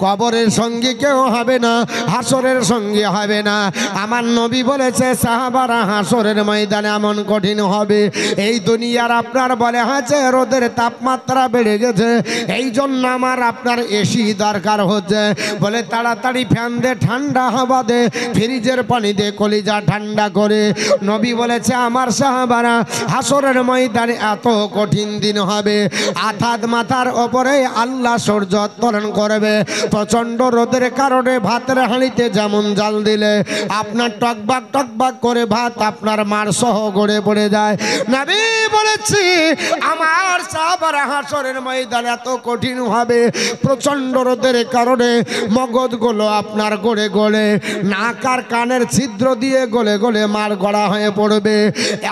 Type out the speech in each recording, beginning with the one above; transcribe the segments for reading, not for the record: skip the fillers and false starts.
কবরের সঙ্গে কেউ হবে না, হাসরের সঙ্গে হবে না। আমার নবী বলেছে সাহাবারা হাসরের ময়দানে এমন কঠিন হবে, এই দুনিয়ার আপনার বলে হয়েছে রোদের তাপমাত্রা বেড়ে গেছে, এই জন্য আমার আপনার এসি দরকার হচ্ছে, বলে তাড়াতাড়ি ফ্যান দে, ঠান্ডা হাওয়া দে, ফ্রিজের পানি দে, কলিজা ঠান্ডা করে। নবী বলেছে আমার সাহাবারা হাসরের ময়দানে এত কঠিন দিন হবে, আথাত মাথার ওপরে আল্লাহ সূর্য উত্তোলন করবে। প্রচণ্ড রোদের কারণে ভাতের হাঁড়িতে যেমন জাল দিলে আপনার টকবাক টকবাক করে ভাত আপনার মার সহ গড়ে পড়ে যায়, নবী বলেছি আমার সাহাবারা হাসরের ময়দানে এত কঠিন হবে, প্রচণ্ড রোদের কারণে মগজগুলো আপনার গড়ে গড়ে নাক আর কানের ছিদ্র দিয়ে গলে গলে মার গড়া হয়ে পড়বে।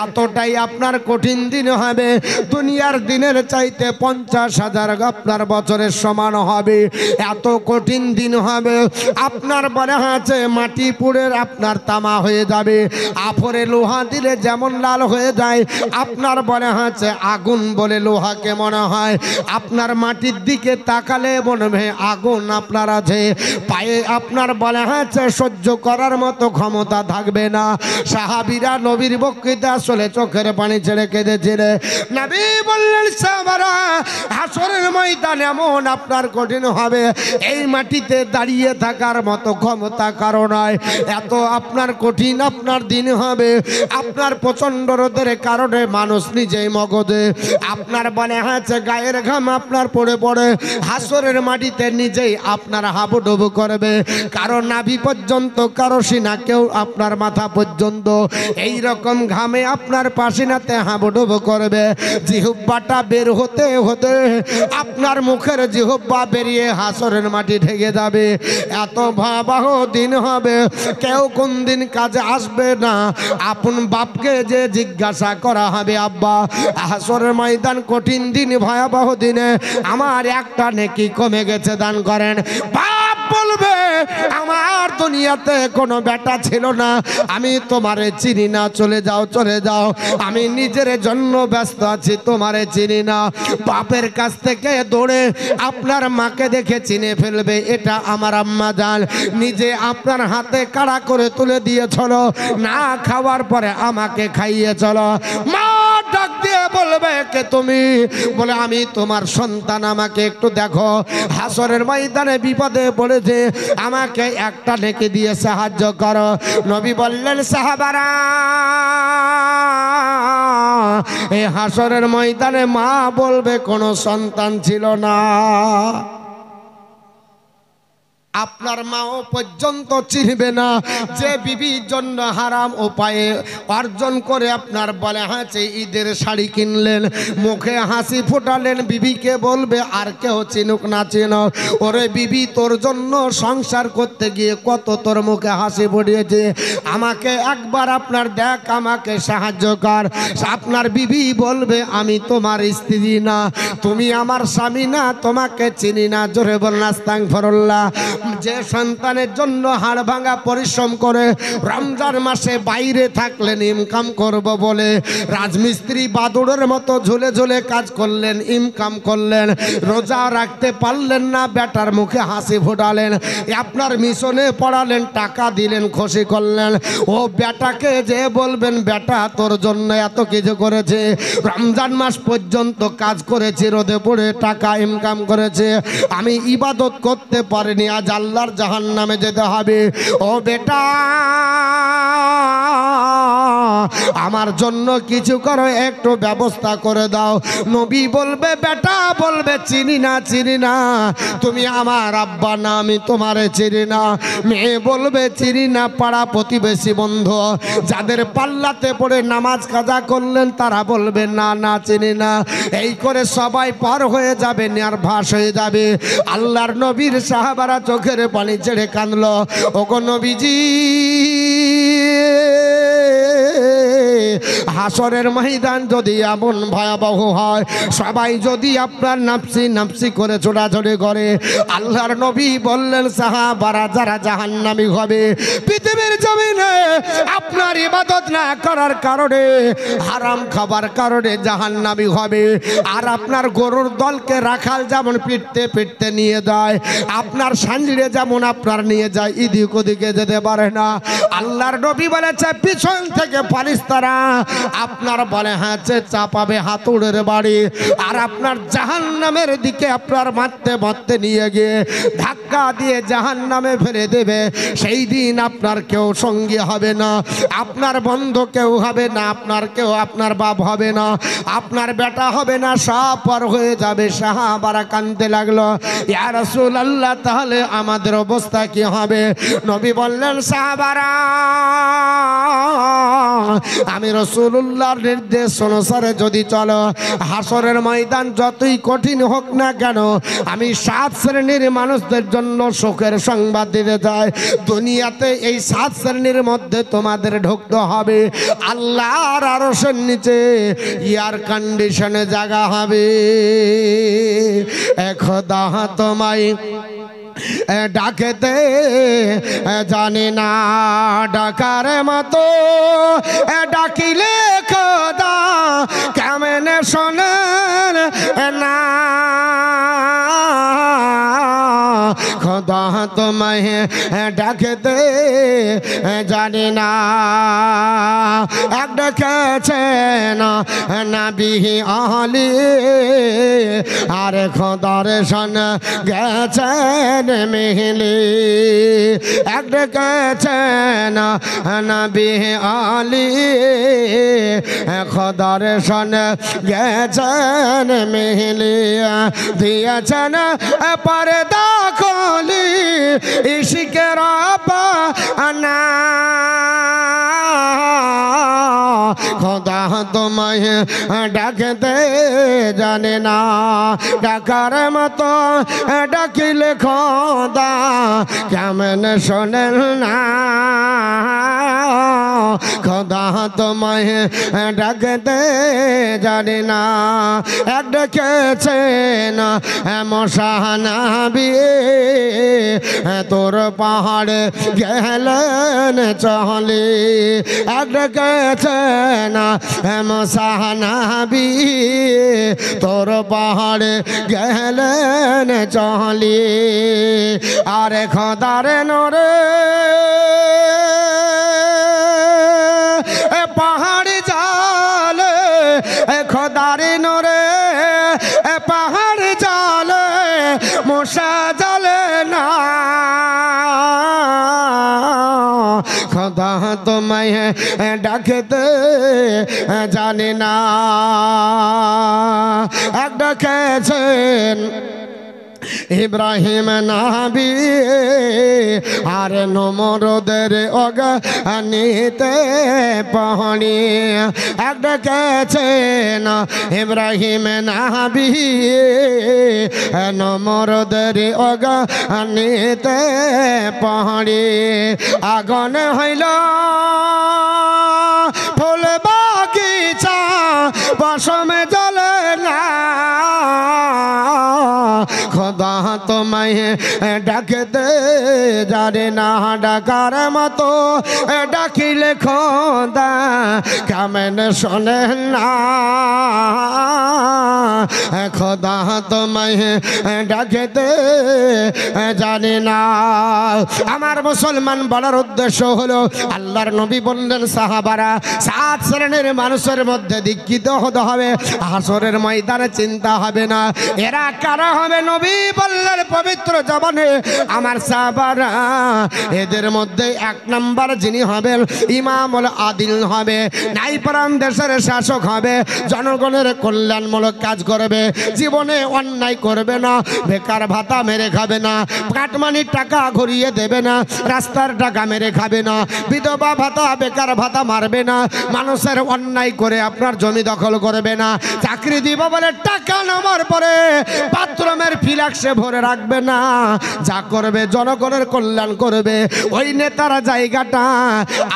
এতটাই আপনার কঠিন দিন হবে, দুনিয়ার দিনের চাইতে 50,000 আপনার বছরের সমান হবে। এত কঠিন দিন হবে আপনার বলে আছে মাটি পুড়ে আপনার তামা হয়ে যাবে, আফরে লোহা দিলে যেমন লাল হয়ে যায় আপনার বলে আছে আগুন বলে লোহাকে মনে হয়, আপনার মাটির দিকে তাকালে মনে হয় আগুন আপনার আছে, পায়ে আপনার বলে আছে সহ্য করার মতো ক্ষমতা থাকবে না। সাহাবীরা নবীর বক্তৃতা আসলে চোখের পানি ছেড়ে কেঁদেছিলে। নবী বললেন সাহাবারা হাসরের ময়দান এমন আপনার কঠিন হবে, এই মাটিতে দাঁড়িয়ে থাকার মতো ক্ষমতা কারো নয়, এত আপনার কঠিন আপনার দিন হবে। আপনার প্রচণ্ড রোদের কারণে মানুষ নিজেই মগজে আপনার বলে আছে গায়ের ঘাম আপনার পড়ে পড়ে হাসরের মাটিতে নিজেই আপনার হাবুডুবু করবে, কারো নাভি পর্যন্ত, কারো সিনা, কেউ আপনার মাথা পর্যন্ত এই রকম ঘামে আপনার পাসিনাতে হাবুডুবু করবে। জিহ্বাটা বের হতে হতে আপনার মুখের জিহ্বা বেরিয়ে হাসরের মাটি ঢেকে যাবে। এত ভয়াবহ দিন হবে, কেউ কোন দিন কাজে আসবে না, আপন বাপকে যে জিজ্ঞাসা করা হবে আব্বা হাসরের ময়দান কঠিন দিন, ভয়াবহ দিনে আমার একটা নেকি কমে গেছে দান করেন। বাপ বলবে আমার দুনিয়াতে কোনো বেটা ছিল না, আমি তোমারে চিনি না, চলে যাও চলে যাও, আমি নিজের জন্য ব্যস্ত আছি, তোমারে চিনি না। বাপের কাছ থেকে দৌড়ে আপনার মাকে দেখে চিনে ফেলবে এটা আমার আম্মা জান, নিজে আপনার হাতে কাড়া করে তুলে দিয়েছিল, না খাওয়ার পরে আমাকে খাইয়েছিল। মা ডাক দিয়ে বলবে কে তুমি, বলে আমি তোমার সন্তান, আমাকে একটু দেখো, হাসরের ময়দানে বিপদে পড়েছে, আমাকে একটা নেকি দিয়ে সাহায্য করো। নবী বললেন সাহাবারা এই হাসরের ময়দানে মা বলবে কোনো সন্তান ছিল না, আপনার মাও পর্যন্ত চিনবে না, যে বিবির জন্য হারাম উপায়ে অর্জন করে আপনার বলে হাঁচে ঈদের শাড়ি কিনলেন, মুখে হাসি ফোটালেন, বিবিকে বলবে আর কেউ চিনুক না চিনুক, ওরে বিবি তোর জন্য সংসার করতে গিয়ে কত তোর মুখে হাসি ফুটিয়েছে, আমাকে একবার আপনার দেখ, আমাকে সাহায্য কর। আপনার বিবি বলবে আমি তোমার স্ত্রী না, তুমি আমার স্বামী না, তোমাকে চিনি না। জোরে বলুন আস্তাগফিরুল্লাহ। যে সন্তানের জন্য হাড় ভাঙা পরিশ্রম করে রমজান মাসে বাইরে থাকলেন ইনকাম করব বলে, রাজমিস্ত্রি বাদুড়ের মতো ঝুলে ঝুলে কাজ করলেন, ইনকাম করলেন, রোজা রাখতে পারলেন না, বেটার মুখে হাসি ফোটালেন, আপনার মিশনে পড়ালেন, টাকা দিলেন, খুশি করলেন, ও বেটাকে যে বলবেন বেটা তোর জন্য এত কিছু করেছে, রমজান মাস পর্যন্ত কাজ করেছে, রোদে পড়ে টাকা ইনকাম করেছে, আমি ইবাদত করতে পারিনি, আজ আল্লাহর জাহান্নামে যেতে হবে, ও বেটা আমার জন্য কিছু করো, একটু ব্যবস্থা করে দাও। নবী বলবে বেটা বলবে চিনি না চিনি না, তুমি আমার আব্বা না, আমি তোমারে চিনি না। মেয়ে বলবে চিনি না, পাড়া প্রতিবেশী বন্ধু যাদের পাল্লাতে পড়ে নামাজ কাজা করলেন তারা বলবে না না চিনি না, এই করে সবাই পার হয়ে যাবে, নির্ভাস হয়ে যাবে। আল্লাহর নবীর সাহাবারা চোখের পানি ছেড়ে কাঁদলো, ওগো নবীজি হাসরের ময়দান যদি এমন ভয়াবহ হয়, সবাই যদি আপনার নাফসি নাফসি করে ছোটাছুটি করে, আল্লাহর নবী বললেন সাহাবারা যারা জাহান্নামী হবে, পৃথিবীর জমিনে আপনার ইবাদত না করার কারণে, হারাম খাবার কারণে জাহান্নামী হবে। আর আপনার গরুর দলকে রাখাল যেমন পিটতে পিটতে নিয়ে যায়, আপনার সাঞ্জিরে যেমন আপনার নিয়ে যায়, এদিক ওদিকে যেতে পারে না। আল্লাহর নবী বলেছে পিছন থেকে ফারিস্তারা আপনার বলে হাঁচে চাপাবে হাতুড়ের বাড়ি, আর আপনার জাহান্নামের দিকে আপনার মারতে মারতে নিয়ে গিয়ে ধাক্কা দিয়ে জাহান্নামে ফেলে দেবে। সেই দিন আপনার কেউ সঙ্গী হবে না, আপনার বন্ধু কেউ হবে না, আপনার কেউ আপনার বাপ হবে না, আপনার বেটা হবে না, সব পর হয়ে যাবে। সাহাবারা কাঁদতে লাগলো, ইয়া রাসূলুল্লাহ তাহলে আমাদের অবস্থা কি হবে? নবী বললেন সাহাবারা আমি রাসূলুল্লাহর নির্দেশ অনুসারে যদি চলো, হাসরের ময়দান যতই কঠিন হোক না কেন, আমি 7 শ্রেণীর মানুষদের জন্য সুখের সংবাদ দিতে চাই। দুনিয়াতে এই 7 শ্রেণীর মধ্যে তোমাদের ঢুকতে হবে আল্লাহর আরশের নিচে এয়ার কন্ডিশনে জায়গা হবে। খোদা তোমায় ডাকেতে জানি না ডাকার মতো, ডাকিলে খোদা কেমনে শোনেন না। খোদা তোমায় ডাকেতে জানি না, এক ডেকেছেন নবী আলী, আর খোদার শোন গেছেন মেহলি। এক ডেকেছেন নবী আলী, খোদার শোন গেছেন মেহলি। দিয়েছেন পর্দা খুলি ইশকের পানা, খোদা তোমায় ডাকতে জানে না ডাকার মতো, ডাকিলে খোদা কেমন শোনেন না। খোদা তোমায় ডাকতে জানে না, এক ডেকেছেন মশানবী, তোর পাহাড়ে গেলেন চলে। এক ডেকেছেন মশানবী, তোর পাহাড়ে গেলেন চলে। আরে খোদার নরে পাহাড় জালে, খোদার নরে পাহাড় জালে, মশা জালে না। খোদা তোমায় ডাকতে জানে না, এক ডেকেছেন ইব্রাহিম নবী, আর নমরুদের অগণিতে পাহাড়ি। এক ডেকেছেন ইব্রাহিম নবী, নমরুদের অগণিতে পাহাড়ি। আগুন হইল ফুল বাগিচা, পশমে জ্বলে না। খোদা তোমায় ডাকতে জানে না ডাকার মতো, ডাকিলে খোদা কেমন শোনেন না। খোদা তোমায় ডাকতে জানে না। আমার মুসলমান বলার উদ্দেশ্য হলো, আল্লাহর নবী বললেন সাহাবারা 7 শ্রেণীর মানুষের মধ্যে দীক্ষিত হতে হবে, হাসরের ময়দানে চিন্তা হবে না। এরা কারা হবে? নবী বললেন পবিত্র জবানে, আমার সাহাবারা এদের মধ্যে 1 নম্বর যিনি হবেন ইমামুল আদিল হবে, ন্যায়পরায়ণ দেশের শাসক হবে, জনগণের কল্যাণমূলক কাজ করবে, জীবনে অন্যায় করবে না, বেকার ভাতা মেরে খাবে না, কাটমানির টাকা ঘুরিয়ে দেবে না, রাস্তার টাকা মেরে খাবে না, বিধবা ভাতা বেকার ভাতা মারবে না, মানুষের অন্যায় করে আপনার জমি দখল করবে না, চাকরি দিব বলে টাকা নামার পরে বাথরুমের ফিলাক্সে ভরে রাখবে না, না, যা করবে জনগণের কল্যাণ করবে, ওই নেতার জায়গাটা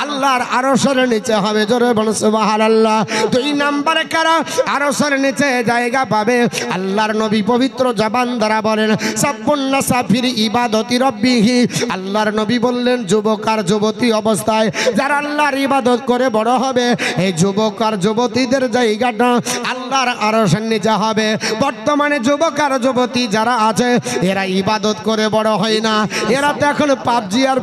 আল্লাহর আরশের নিচে হবে। জোরে বলুন সুবহানাল্লাহ। 2 নম্বরে কারা আরশের নিচে জায়গা পাবে? আল্লাহর নবী পবিত্র জবান দ্বারা বলেন সাব্বুন্না সাফির ইবাদতি রব্বিহি। আল্লাহর নবী বললেন যুবক আর যুবতী অবস্থায় যারা আল্লাহর ইবাদত করে বড় হবে, এই যুবক আর যুবতীদের জায়গাটা আল্লাহর আরশের নিচে হবে। বর্তমানে যুবক আর যুবতী যারা আছে এরা ইবাদত করে বড় হয় না, এরা তো এখন পাবজি আর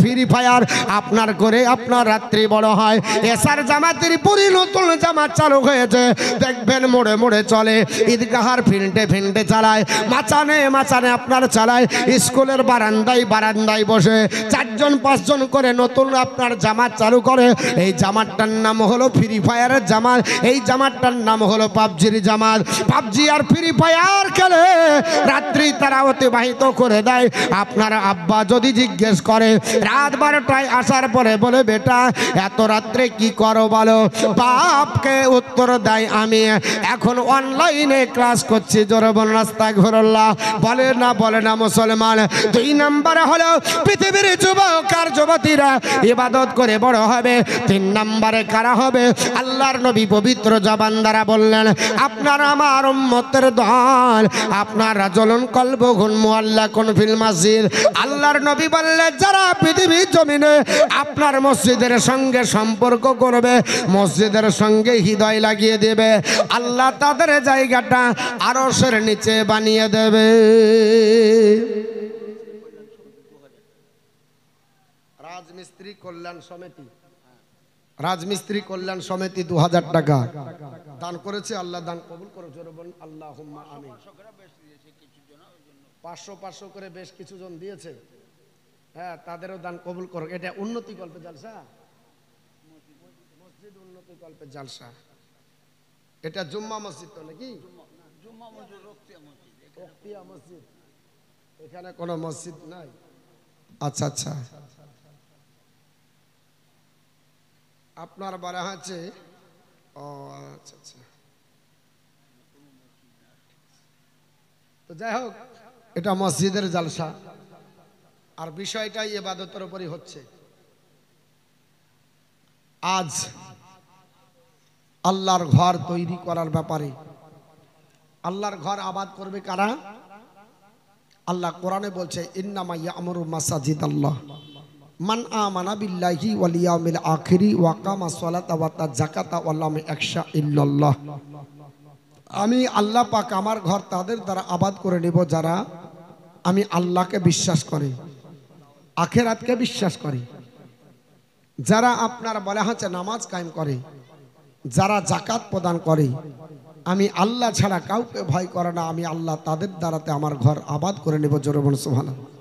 ফ্রি ফায়ার আপনার করে আপনার রাত্রি বড় হয়। এসার জামাতের পুরি নতুন জামাত চালু হয়েছে, দেখবেন মোড়ে মোড়ে চলে, ঈদগাহার ফিল্ডে চালায়, মাচানে আপনার চালায়, স্কুলের বারান্দায় বসে 4-5 জন করে নতুন আপনার জামাত চালু করে। এই জামাতটার নাম হলো ফ্রি ফায়ারের জামাত, এই জামাতটার নাম হলো পাবজির জামাত। পাবজি আর ফ্রি ফায়ার খেলে রাত্রি তারা অতিবাহিত করে দেয়। আপনার আব্বা যদি জিজ্ঞেস করে রাত 12টায় আসার পরে বলে বেটা এত রাত্রে কি করো বলো, বাপকে উত্তর দেয় আমি এখন অনলাইনে ক্লাস করছি। জোরে বলুন আস্তাগফিরুল্লাহ। বলে না মুসলমান। 2 নম্বরে হলো পৃথিবীর যুবক আর যুবতীরা ইবাদত করে বড় হবে। 3 নম্বরে কারা হবে? আল্লাহর নবী পবিত্র জবান দ্বারা বললেন আপনার আমার উম্মতের দল, আপনারা জ্বলন কলবুন মুআল্লাকুন ফিল মসজিদ। আল্লাহর নবী বললেন যারা পৃথিবীর জমিনে আপনার মসজিদের সঙ্গে সম্পর্ক করবে, মসজিদের সঙ্গে হৃদয় লাগিয়ে দেবে, আল্লাহ তাদের জায়গাটা আরশের নিচে বানিয়ে দেবে। রাজমিস্ত্রি কল্যাণ সমিতি 2000 টাকা দান করেছে। আল্লাহ দান কবুল করুন। জোরে বলুন আল্লাহুম্মা আমিন। 500 করে বেশ কিছু জন দিয়েছে, হ্যাঁ তাদেরও দান কবুল করুন। এটা উন্নতি কল্পে জালসা, মসজিদ উন্নতি কল্পে জালসা। এটা জুম্মা মসজিদ তো নাকি? রক্তিয়া মসজিদ, এখানে কোনো মসজিদ নাই। আচ্ছা আপনার বলা হচ্ছে ও আচ্ছা। তো যাই হোক এটা মসজিদের জালসা, আর বিষয়টাই ইবাদতের উপরই হচ্ছে। আজ আল্লাহর ঘর তৈরি করার ব্যাপারে, আল্লাহর ঘর আবাদ করবে কারা? আল্লাহ কোরআনে বলছে ইন্নামা ইয়ামুরু মাসাজিদাল্লাহ মান আমানা বিল্লাহি ওয়াল ইয়াউমিল আখিরি ওয়া আকামা সলাতা ওয়া আতা যাকাতা ওয়া লাম ইয়াখশা ইল্লাল্লাহ। আমি আল্লাহ পাক আমার ঘর তাদের দ্বারা আবাদ করে নেব যারা আমি আল্লাহকে বিশ্বাস করে, আখিরাতকে বিশ্বাস করে, যারা আপনার বলা হচ্ছে নামাজ কায়েম করে, যারা যাকাত প্রদান করে, আমি আল্লাহ ছাড়া কাউকে ভয় করে না, আমি আল্লাহ তাদের দ্বারাতে আমার ঘর আবাদ করে নেব। জোরে বলুন সুবহানাল্লাহ।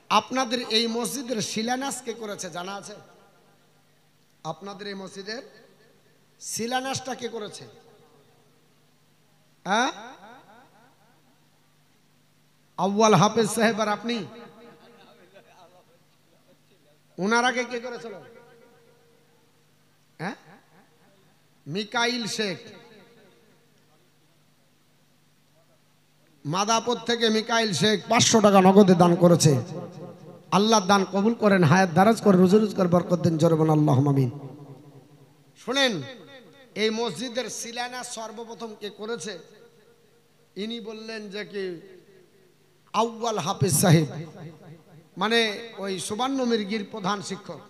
আপনাদের এই মসজিদের শিলান্যাস কে করেছে জানা আছে? আপনাদের এই মসজিদের শিলান্যাসটা কে করেছে? হ্যাঁ, আউয়াল হাফেজ সাহেব আর আপনি? ওনার আগে কে করেছিল? হ্যাঁ, মিকাইল শেখ মাদাপুর থেকে। মিকাইল শেখ 500 টাকা নগদে দান করেছে। আল্লাহ দান কবুল করেন, হায়াত দারাজ করে, রুজি রোজগার বরকত দেন। জোরে বলুন আল্লাহুম্মা আমিন। শুনেন, এই মসজিদের শিলান্যাস সর্বপ্রথম কে করেছে? ইনি বললেন যে কি আউয়াল হাফেজ সাহেব, মানে ওই সুবর্ণ মির্গির প্রধান শিক্ষক।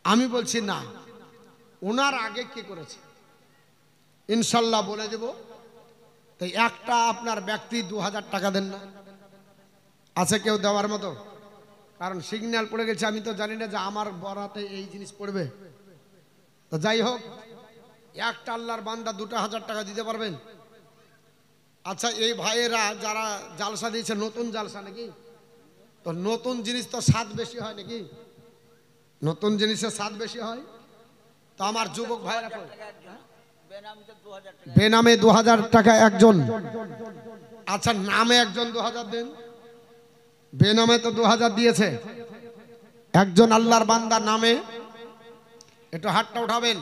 আমি বলছি না, ওনার আগে কে করেছে ইনশাল্লাহ বলে দেব। তাই একটা আপনার ব্যক্তি 2000 টাকা দেন না? আছে কেউ দেওয়ার মতো? কারণ সিগন্যাল পড়ে গেছে, আমি তো জানি না যে আমার বরাতে এই জিনিস পড়বে। তো যাই হোক, একটা আল্লাহর বান্দা 2000 টাকা দিতে পারবেন? আচ্ছা, এই ভাইয়েরা যারা জালসা দিয়েছে, নতুন জালসা নাকি? তো নতুন জিনিস তো স্বাদ বেশি হয় নাকি? নতুন জিনিসের স্বাদ বেশি হয়। তো আমার যুবক ভাইয়েরা বেনামে 2000 টাকা একজন। আচ্ছা, নামে একজন 2000 দেন, বেনামে তো 2000 দিয়েছে একজন আল্লাহর বান্দার নামে। একটু হাতটা উঠাবেন।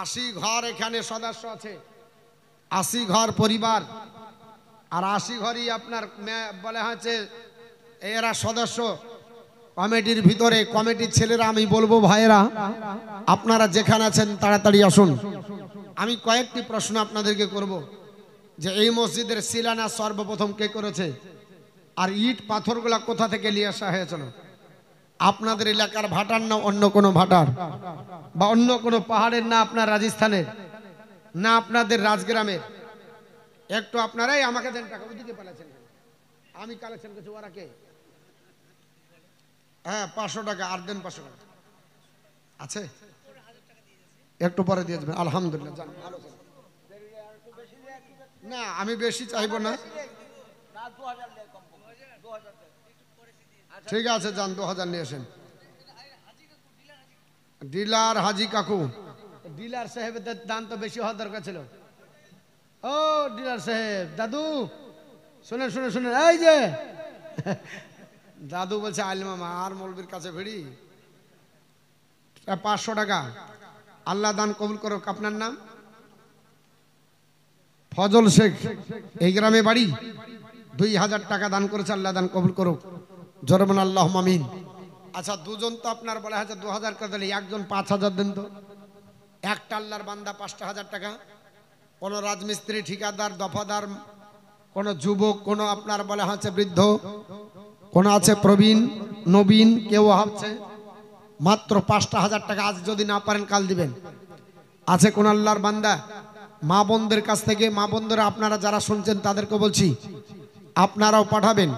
80 ঘর এখানে সদস্য আছে, 80 ঘর পরিবার। আর 80 ঘরই আপনার বলে হচ্ছে এরা সদস্য কমিটির ভিতরে। কমিটির ছেলেরা আমি বলবো ভাইয়েরা আপনারা যেখানে আছেন তাড়াতাড়ি আসুন। আমি কয়েকটি প্রশ্ন আপনাদেরকে করব যে এই মসজিদের শিলান্যাস সর্বপ্রথম কে করেছে, আর ইট পাথরগুলা কোথা থেকে নিয়ে আসা হয়েছিল? আপনাদের এলাকার ভাটার না অন্য কোনো ভাটার, বা অন্য কোনো পাহাড়ের, না আপনার রাজস্থানের, না আপনাদের রাজগ্রামের? একটু আপনারাই আমাকে দেন টাকা। ওইদিকে পালাচ্ছেন, আমি কালেকশন করছি, ওরা কে? হ্যাঁ 500 টাকা আর দেন, 500 টাকা আছে, একটু পরে দিয়ে দেবেন। আলহামদুলিল্লাহ, জান ভালো। না আমি বেশি চাইবো না, ঠিক আছে যান 2000 নিয়ে আসেন। ডিলার হাজি কাকু, ডিলার সাহেবের দাম তো বেশি হওয়ার দরকার ছিল। ও ডিলার সাহেব, দাদু শুনেন শুনেন শুনেন, এই যে দাদু বলছে আলমামা আর মৌলবীর কাছে ভিড়ি। 500 টাকা, আল্লাহ দান কবুল করুক। আপনার নাম? ফজল শেখ, এই গ্রামে বাড়ি। 2000 টাকা দান করেছে, আল্লাহ দান কবুল করুক। জরমান আল্লাহ আমিন। আচ্ছা দুজন তো আপনার বলা হয়েছে 2000 করে দিলে, একজন 5000 দেন তো। একটা আল্লাহর বান্দা 5,000 টাকা। কোন রাজমিস্ত্রি, ঠিকাদার, দফাদার, কোন যুবক, কোন আপনার বলা হচ্ছে বৃদ্ধ, কোন আছে প্রবীণ নবীন, কেউ হচ্ছে মাত্র 5,000 টাকা। আজ যদি না পারেন কাল দিবেন। আছে কোন আল্লাহর বান্দা? মা বোনদের কাছ থেকে, মা বোনদের আপনারা যারা শুনছেন তাদেরকে বলছি আপনারাও পাঠাবেন।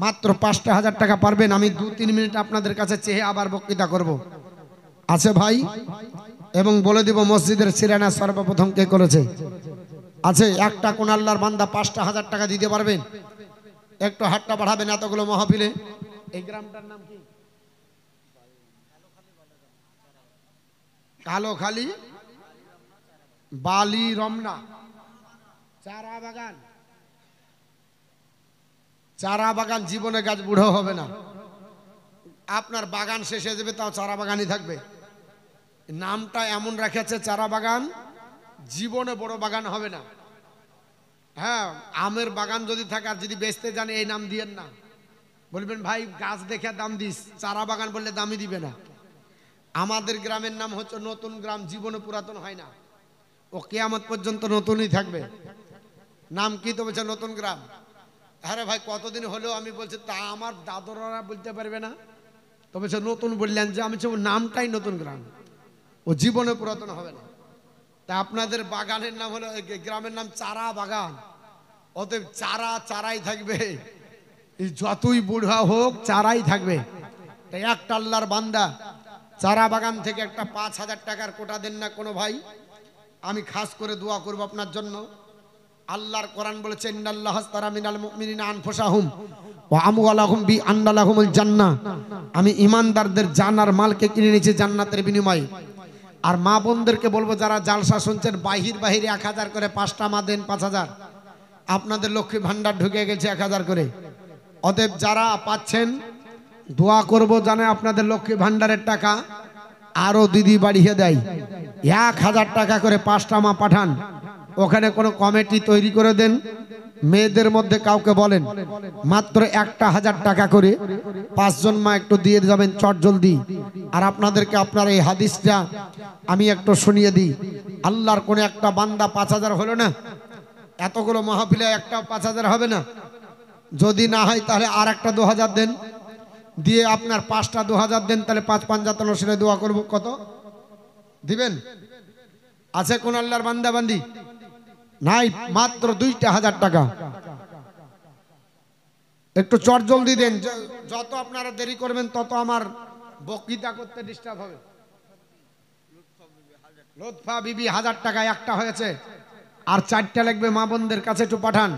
মাত্র 5,000 টাকা পারবেন। আমি 2-3 মিনিট আপনাদের কাছে চেয়ে আবার বক্তৃতা করব। আছে ভাই? এবং বলে দিব মসজিদের শিলান্যাস সর্বপ্রথম কে করেছে। আছে একটা কোন আল্লাহর বান্দা 5,000 টাকা দিতে পারবেন? একটু হাতটা বাড়াবেন এতগুলো মাহফিলে। এই গ্রামটার নাম কি? কালোখালী বালি রমনা চারা বাগান। চারা বাগান জীবনে গাছ বুড়ো হবে না, আপনার বাগান শেষ হয়ে যাবে তাও চারা বাগানই থাকবে। নামটা এমন রেখেছে চারা বাগান, জীবনে বড় বাগান হবে না। হ্যাঁ আমের বাগান যদি থাকে আর যদি বেচতে জানে এই নাম দিয়েন না। বলবেন ভাই গাছ দেখে দাম দিস, চারা বাগান বললে দামই দিবে না। আমাদের গ্রামের নাম হচ্ছে নতুন গ্রাম, জীবনে পুরাতন হয় না, ও কিয়ামত পর্যন্ত নতুনই থাকবে। নাম কি? তো বলছে নতুন গ্রাম। আরে ভাই কতদিন হলেও আমি বলছি তা আমার দাদরা বলতে পারবে না, তো বলছে নতুন বললেন যে। আমি নামটাই নতুন গ্রাম, ও জীবনে পুরাতন হবে না। তা আপনাদের বাগানের নাম হলো, গ্রামের নাম চারা বাগান, অতএব চারা চারাই থাকবে, যতই বুড়া হোক চারাই থাকবে। তাই একটা আল্লাহর বান্দা চারা বাগান থেকে একটা 5,000 টাকার কোটা দেন না কোনো ভাই? আমি খাস করে দোয়া করব আপনার জন্য। আল্লাহর কোরআন বলেছে ইন্নাল্লাহ আশতারা মিনাল মুমিনিনা আনফুসাহুম ওয়া আমওয়ালাহুম বিআন্না লাহুমুল জান্নাহ। আমি ঈমানদারদের জান আর মালকে কিনে নিয়েছি জান্নাতের বিনিময়ে। আর মা বোনদেরকে বলবো যারা জালসা শুনছেন, বাহির 1000 করে 5টা মা দেন 5,000। আপনাদের লক্ষ্মী ভান্ডার ঢুকে গেছে 1000 করে। অতএব যারা পাচ্ছেন দোয়া করব জানে আপনাদের লক্ষ্মী ভান্ডারের টাকা আরো দিদি বাড়িয়ে দেয়। 1000 টাকা করে 5টা মা পাঠান, ওখানে কোনো কমিটি তৈরি করে দেন। মেয়েদের মধ্যে কাউকে বলেন মাত্র 1,000 টাকা করে 5 জন মা একটু দিয়ে যাবেন চট জলদি। আর আপনাদেরকে আপনার এই হাদিসটা আমি একটু শুনিয়ে দিই। আল্লাহর কোন একটা বান্দা 5,000 হলো না, এতগুলো মাহফিলে একটা 5,000 হবে না। যদি না হয় তাহলে আর একটা 2,000 দেন, দিয়ে আপনার 5টা 2,000 দেন, তাহলে 5-5 জাতানো দোয়া করব। কত দিবেন? আছে কোন আল্লাহর বান্দা বান্দি? নাই, মাত্র 2,000 টাকা। একটু চট জলদি দেন, যত আপনারা দেরি করবেন তত আমার বক্তৃতা করতে ডিস্টার্ব হবে। লুৎফা বিবি 1000 টাকা একটা হয়েছে, আর 4টা লাগবে। মা বোনদের কাছে একটু পাঠান।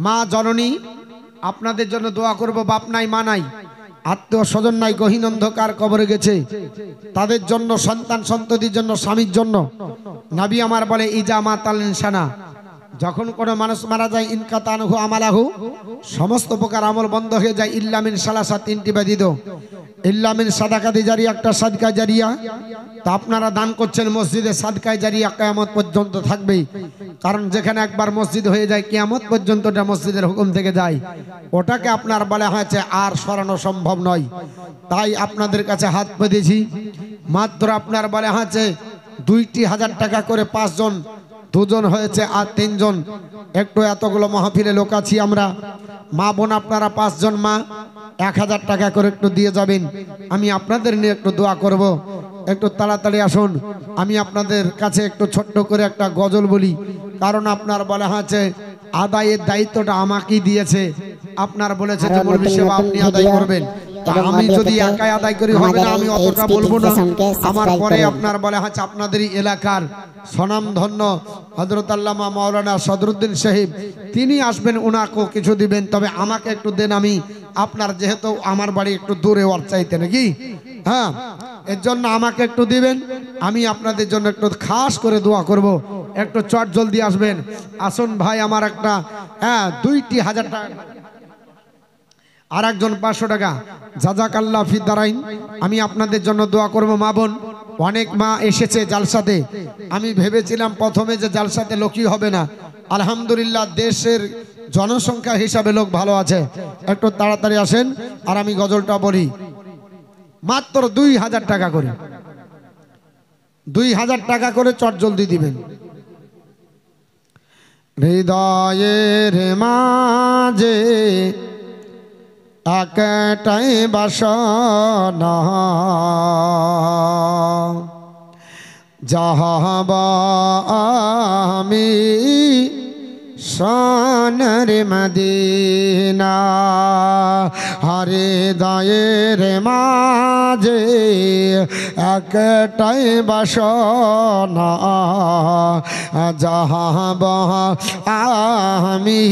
মা জননী আপনাদের জন্য দোয়া করব। বাপ নাই, মা নাই, আত্মীয় স্বজন নাই, গহীন অন্ধকার কবরে গেছে, তাদের জন্য, সন্তান সন্ততির জন্য, স্বামীর জন্য। নবী আমার বলে ইজা মাতাল ইনসানা, যখন কোনো মানুষ মারা যায় ইনকাতানহু আমালাহু, সমস্ত প্রকার আমল বন্ধ হয়ে যায়, ইল্লা মিন সালাসা, 3টি ব্যতীত। ইল্লা মিন সাদাকাতি জারিয়া, একটা সাদকা জারিয়া। তা আপনারা দান করছেন মসজিদে, সাদকায়ে জারিয়া কিয়ামত পর্যন্ত থাকবে। কারণ যেখানে একবার মসজিদ হয়ে যায় কিয়ামত পর্যন্ত ওটা মসজিদের হুকুম থেকে যায়, ওটাকে আপনার বলা হয়েছে আর সরানো সম্ভব নয়। তাই আপনাদের কাছে হাত পেতেছি, মাত্র আপনার বলা হয়েছে 2,000 টাকা করে 5 জন, 2 জন হয়েছে আর 3 জন, একটু এতগুলো মাহফিলে লোক আছি আমরা, মা বোন আপনারা 5 জন মা 1,000 টাকা করে একটু দিয়ে যাবেন। আমি আপনাদের নিয়ে একটু দোয়া করব, একটু তাড়াতাড়ি আসুন। আমি আপনাদের কাছে একটু ছোট্ট করে একটা গজল বলি, কারণ আপনার বলা হয়েছে আদায়ের দায়িত্বটা আমাকেই দিয়েছে। আপনার বলেছে যে মুরব্বি সেবা আপনি আদায় করবেন, তা আমি যদি একাই আদায় করি হবে না, আমি অতটা বলবো না। আমার পরে আপনার বলা হয়েছে আপনাদেরই এলাকার স্বনামধন্য হযরত আল্লামা মাওলানা সদরুদ্দিন সাহেব, তিনি আসবেন, ওনাকেও কিছু দিবেন, তবে আমাকে একটু দেন। আমি আপনার যেহেতু আমার বাড়ি একটু দূরে ওর চাইতে নাকি, হ্যাঁ, এর জন্য আমাকে একটু দিবেন। আমি আপনাদের জন্য একটু খাস করে দোয়া করব, একটু চট জলদি আসবেন। আসুন ভাই, আমার একটা 2,000 টাকা আর একজন 500 টাকা, জাযাকাল্লাহ ফি দারাইন। আমি আপনাদের জন্য দোয়া করব। মা বোন অনেক মা এসেছে জালসাতে, আমি ভেবেছিলাম প্রথমে যে জালসাতে লোকই হবে না, আলহামদুলিল্লাহ দেশের জনসংখ্যা হিসাবে লোক ভালো আছে। একটু তাড়াতাড়ি আসেন আর আমি গজলটা বলি। মাত্র 2,000 টাকা করে, 2,000 টাকা করে চট জলদি দিবেন। হৃদয়ের মাঝে একটাই বাসনা, যাহাবা আমি সোনার মদিনা। হৃদয়ের মাঝে একটাই বাসনা, যাহাবা আমি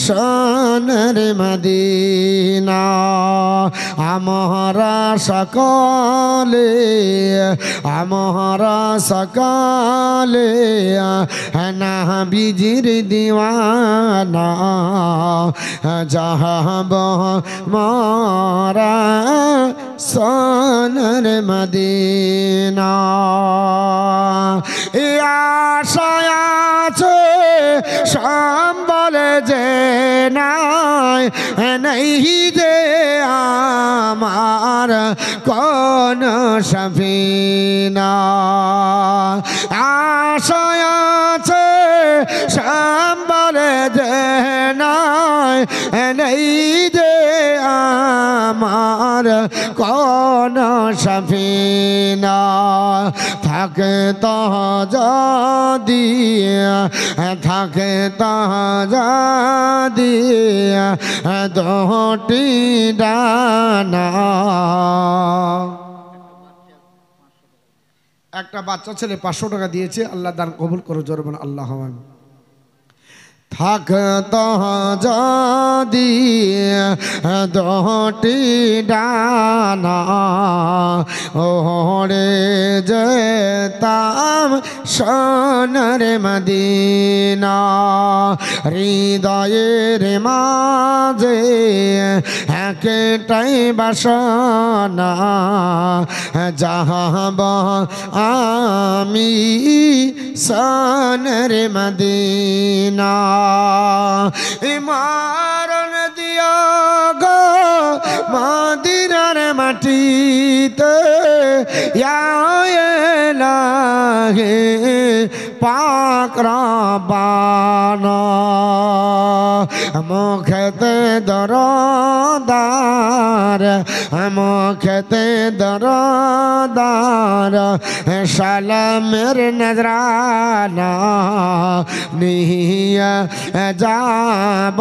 সোনার মদিনা। আমরা সকলে নবীজির দিওয়ানা, যাহাব মারা সোনার মদিনা। এ আশায় আছে সম্বল যে নাই, নেই যে আমার কোন সফিনা। আশায় আছে সম্বল যে নাই, নেই যে আমার কোন সফিনা। থাকে তো যদি, থাকে তো যদি দুটি ডানা। একটা বাচ্চা ছেলে 500 টাকা দিয়েছে, আল্লাহ দান কবুল করো, জোরবেন আল্লাহ। থাকত যদি দুটি ডানা, ওরে যেতাম সোনার মদিনা। হৃদয়ের মাঝে একটাই বাসনা, যাহাব আমি সোনার মদিনা। মারণ দিয়া গো মদিনার মাটিতে, লাগে পাক রব্বানা। মুখেতে দরদার, মুখেতে দরদার, সালামের নজরানা নিয়া যাব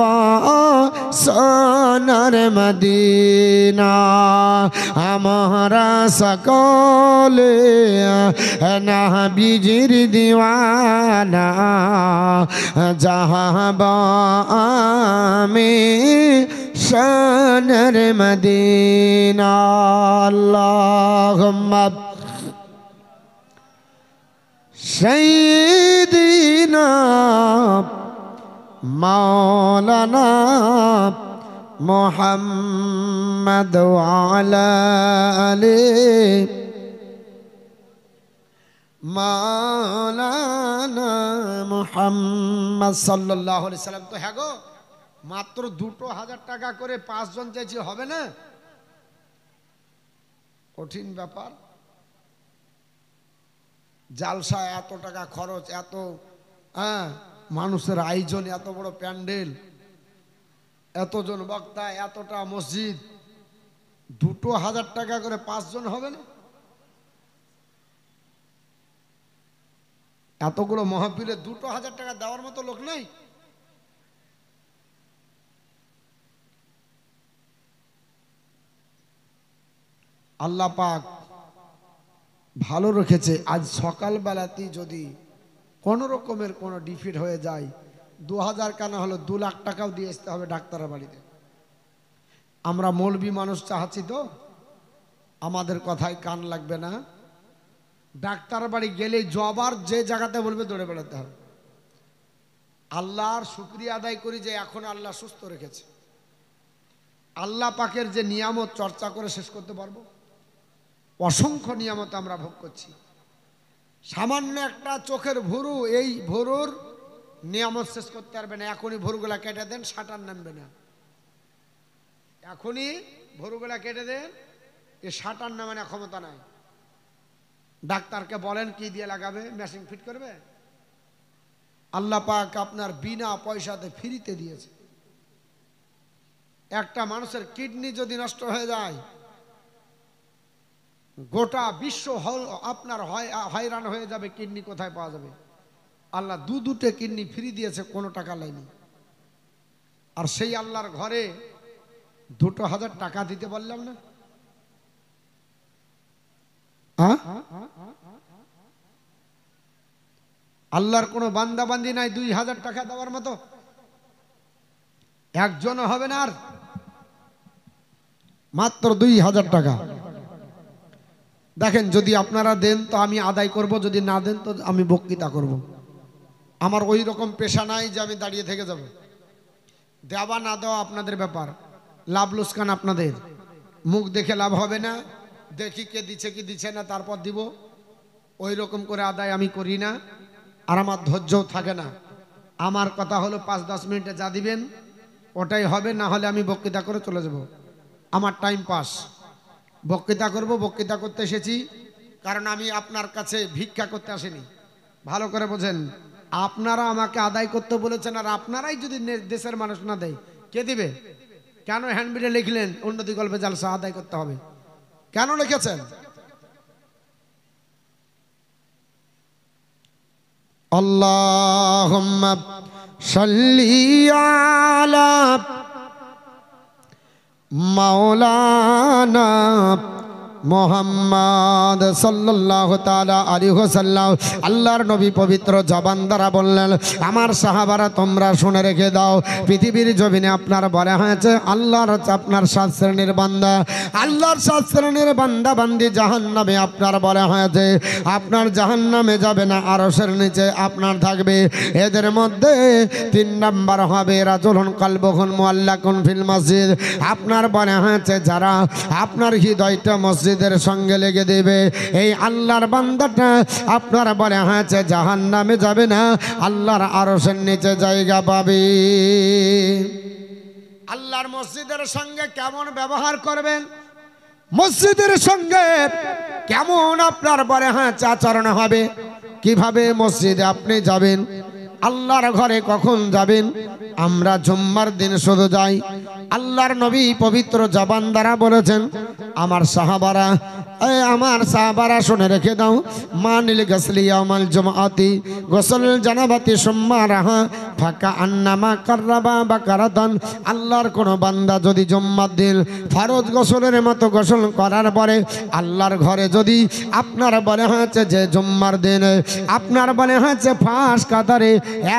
সোনার মদিনা। আমরা সকলে নবীজির দিওয়ানা, যাহাব আমি সোনার মদিনা। আল্লাহুম্মা সাইয়্যিদিনা মাওলানা মুহাম্মদ ওয়া আলা আলিহি মাওলানা মুহাম্মদ সাল্লাল্লাহু আলাইহি সাল্লাম। তো হ্যাঁ গো, মাত্র 2,000 টাকা করে 5 জন চাইছি, হবে না? কঠিন ব্যাপার। জালসা এত টাকা খরচ, এত মানুষের আয়োজন, এত বড় প্যান্ডেল, এতজন বক্তা, এতটা মসজিদ, 2,000 টাকা করে 5 জন হবে না? এতগুলো মাহফিলে 2,000 টাকা দেওয়ার মতো লোক নেই। আল্লাহ পাক ভালো রেখেছে। আজ সকালবেলাতেই যদি কোনো রকমের কোনো ডিফিট হয়ে যায়, 2,000 কেন হলো 2 লাখ টাকাও দিয়ে আসতে হবে ডাক্তারের বাড়িতে। আমরা মৌলবি মানুষ চাচ্ছি তো, আমাদের কথায় কান লাগবে না। ডাক্তার বাড়ি গেলে জবার যে জায়গাতে বলবে দৌড়ে বেড়াতে হবে। আল্লাহর শুকরিয়া আদায় করি যে এখন আল্লাহ সুস্থ রেখেছে। আল্লাহ পাকের যে নিয়ামত চর্চা করে শেষ করতে পারবো? অসংখ্য নিয়ামত আমরা ভোগ করছি। সামান্য একটা চোখের ভুরু, এই ভুরুর নিয়ামত শেষ করতে পারবে না। এখনই ভুরুগুলা কেটে দেন, শাটার নামবে না। এখনই ভুরুগুলা কেটে দেন, এ শাটার নামে না, ক্ষমতা নাই। ডাক্তারকে বলেন কি দিয়ে লাগাবে, মেশিন ফিট করবে? আল্লাহ পাক আপনার বিনা পয়সাতে ফ্রিতে দিয়েছে। একটা মানুষের কিডনি যদি নষ্ট হয়ে যায়, গোটা বিশ্ব আপনার হয়রান হয়ে যাবে। কিডনি কোথায় পাওয়া যাবে? আল্লাহ দুটো কিডনি ফ্রি দিয়েছে, কোনো টাকা লাগেনি। আর সেই আল্লাহর ঘরে 2,000 টাকা দিতে বললাম না? আল্লাহর কোনো বান্দা বান্দি নাই 2,000 টাকা দেওয়ার মতো? একজনও হবে না। আর মাত্র 2,000 টাকা। দেখেন, যদি আপনারা দেন তো আমি আদায় করব, যদি না দেন তো আমি বক্তৃতা করব। আমার ওই রকম পেশা নাই যে আমি দাঁড়িয়ে থেকে যাব। দেওয়া না দেওয়া আপনাদের ব্যাপার, লাভ লোকসান আপনাদের। মুখ দেখে লাভ হবে না, দেখি কে দিচ্ছে কি দিচ্ছে না তারপর দিব। ওই রকম করে আদায় আমি করি না, আর আমার ধৈর্যও থাকে না। আমার কথা হলো 5-10 মিনিটে যা দিবেন ওটাই হবে, না হলে আমি বক্তৃতা করে চলে যাব। আমার টাইম পাস। বক্তৃতা করব, বক্তৃতা করতে এসেছি, কারণ আমি আপনার কাছে ভিক্ষা করতে আসিনি। ভালো করে বোঝেন, আপনারা আমাকে আদায় করতে বলেছেন, আর আপনারাই যদি দেশের মানুষ না দেয় কে দিবে? কেন হ্যান্ডবিলে লিখলেন উন্নতি গল্পে জালসা আদায় করতে হবে? কেন লিখেছেন? আল্লাহুম্মা সাল্লি আলা মাওলানা মুহাম্মদ সাল্লাল্লাহু তাআলা আলাইহি ওয়াসাল্লাম। আল্লাহর নবী পবিত্র জবান দ্বারা বললেন, আমার সাহাবারা তোমরা শুনে রেখে দাও, পৃথিবীর জমিনে আপনার বলা হয়েছে আল্লাহর আপনার 7 শ্রেণীর বান্দা, আল্লাহর 7 শ্রেণীর বান্দা বান্দি জাহান্নামে আপনার বলা হয়েছে আপনার জাহান্নামে যাবে না, আরশের নিচে আপনার থাকবে। এদের মধ্যে 3 নাম্বার হবে রাজুলুন কালবুহুন মুআল্লাকুন ফিল মসজিদ। আপনার বলা হয়েছে যারা আপনার হৃদয়টা মসজিদ সঙ্গে লেগে দেবে, এই আল্লাহর বান্দাটা আপনার বলে হয়েছে জাহান্নামে যাবে না, আল্লাহর আরশের নিচে জায়গা পাবে। আল্লাহর মসজিদের সঙ্গে কেমন ব্যবহার করবেন, মসজিদের সঙ্গে কেমন আপনার বলে হয়েছে আচরণ হবে, কিভাবে মসজিদে আপনি যাবেন, আল্লাহর ঘরে কখন যাবেন। আমরা জুম্মার দিন শুধু যাই। আল্লাহর নবী পবিত্র জবান দ্বারা বলেছেন, আমার সাহাবারা শুনে রেখে দাও, মানিল গসলি ইয়াউমাল জুমআতি গোসল জানাবাতি সুম্মা রাহা ফাকা আন্নামা কাররাবা বাকারাতান। আল্লাহর কোন বান্দা যদি জুম্মার দিন ফরজ গোসলের মতো গোসল করার পরে আল্লাহর ঘরে যদি আপনার বলে হয়েছে যে জুম্মার দিন আপনার বলে হয়েছে ফাঁস কাতারে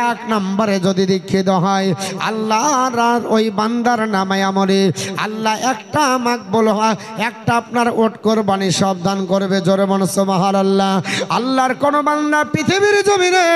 1 নম্বরে যদি দীক্ষিত হয়, আল্লাহর ওই বান্দার নামে আমলে আল্লাহ একটা মাকবুল হয়, একটা আপনার ওট কোরবানি সব দান করবে। জোরে বলুন সুবহানাল্লাহ। আল্লাহর কোন বান্দা পৃথিবীর জমিনে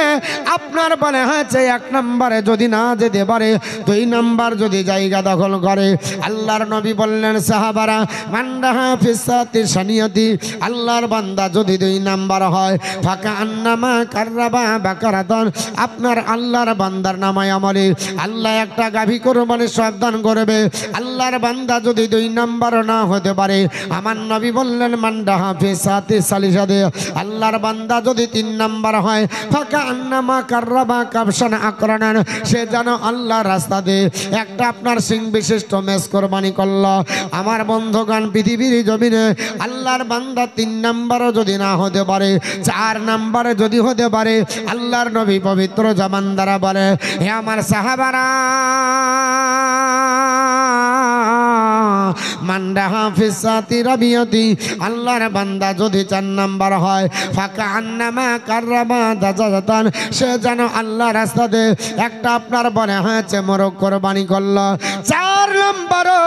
আপনার বলে হয়েছে 1 নম্বর নাম্বারে যদি না যেতে পারে, 2 নাম্বার যদি জায়গা দখল করে, আল্লাহর নবী বললেন সাহাবারা মান্দাহা ফিসাতি সানিয়াতি, আল্লাহর বান্দা যদি 2 নাম্বার হয় ফাঁকা আন্নামা কাররাবা বাকারাতন, আপনার আল্লাহর বান্দার নামায় আমলে আল্লাহ একটা গাভী কোরবানির সাবধান করবে। আল্লাহর বান্দা যদি 2 নাম্বার না হতে পারে, আমার নবী বললেন মান্দাহা ফিসাতি সালিসাদে, আল্লাহর বান্দা যদি 3 নাম্বার হয় ফাঁকা আন্নামা কাররাবা কাবসান আকরানান, সে যেন আল্লাহ রাস্তাতে একটা আপনার সিং বিশিষ্ট মেষ কোরবানি করলো। আমার বন্ধুগণ, পৃথিবীর জমিনে আল্লাহর বান্দা 3 নাম্বারও যদি না হতে পারে, 4 নাম্বারে যদি হতে পারে, আল্লাহর নবী পবিত্র জবান দ্বারা বলে, হে আমার সাহাবারা মান্দাহা ফিসাতি রাবিয়াতি, আল্লাহর বান্দা যদি 4 নাম্বার হয় ফাঁকা আন্নামা কাররাবা দাজাতান, সে যেন আল্লাহ রাস্তাতে একটা আপনার বনে হয়েছে মোরগ কোরবানি করলো। 4 নাম্বারও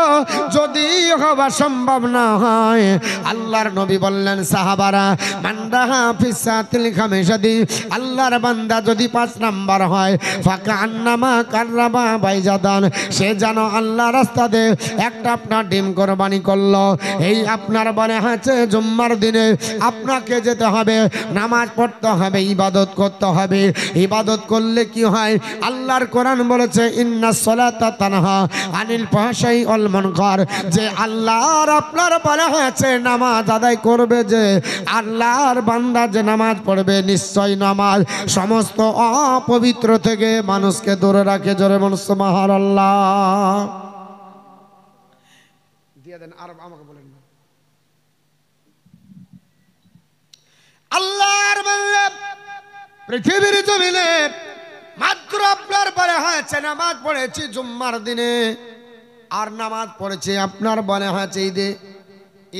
যদি হওয়া সম্ভব না হয়, আল্লাহর নবী বললেন সাহাবারা মান্দাহা ফিসাতিল খামিসাতি, আল্লাহর বান্দা যদি 5 নাম্বার হয় ফাঁকা আন্নামা কাররাবা বাইজাদান, সে যেন আল্লাহ রাস্তাতে একটা আপনার ডিম কোরবানি করলো। এই আপনার বনে হয়েছে জুম্মার দিনে আপনাকে যেতে হবে, নামাজ পড়তে হবে, ইবাদত করতে হবে। ইবাদত করলে কি হয়? আল্লাহর কোরআন বলেছে ইন্নাস সালাতা তানহা আনিল ফাহশাই ওয়াল মুনকার, যে আল্লাহর আপনার বলা হয়েছে নামাজ আদায় করবে, যে আল্লাহর বান্দা যে নামাজ পড়বে, নিশ্চয় নামাজ সমস্ত অপবিত্র থেকে মানুষকে দূরে রাখে। জোরে বলুন সুবহানাল্লাহ। দিয়ে দেন আর আমাকে বলেন না। আল্লাহর বান্দা পৃথিবীর জমিনে মাত্র আপনার বলে হয়েছে নামাজ পড়েছি জুম্মার দিনে, আর নামাজ পড়েছি আপনার বলে হয়েছে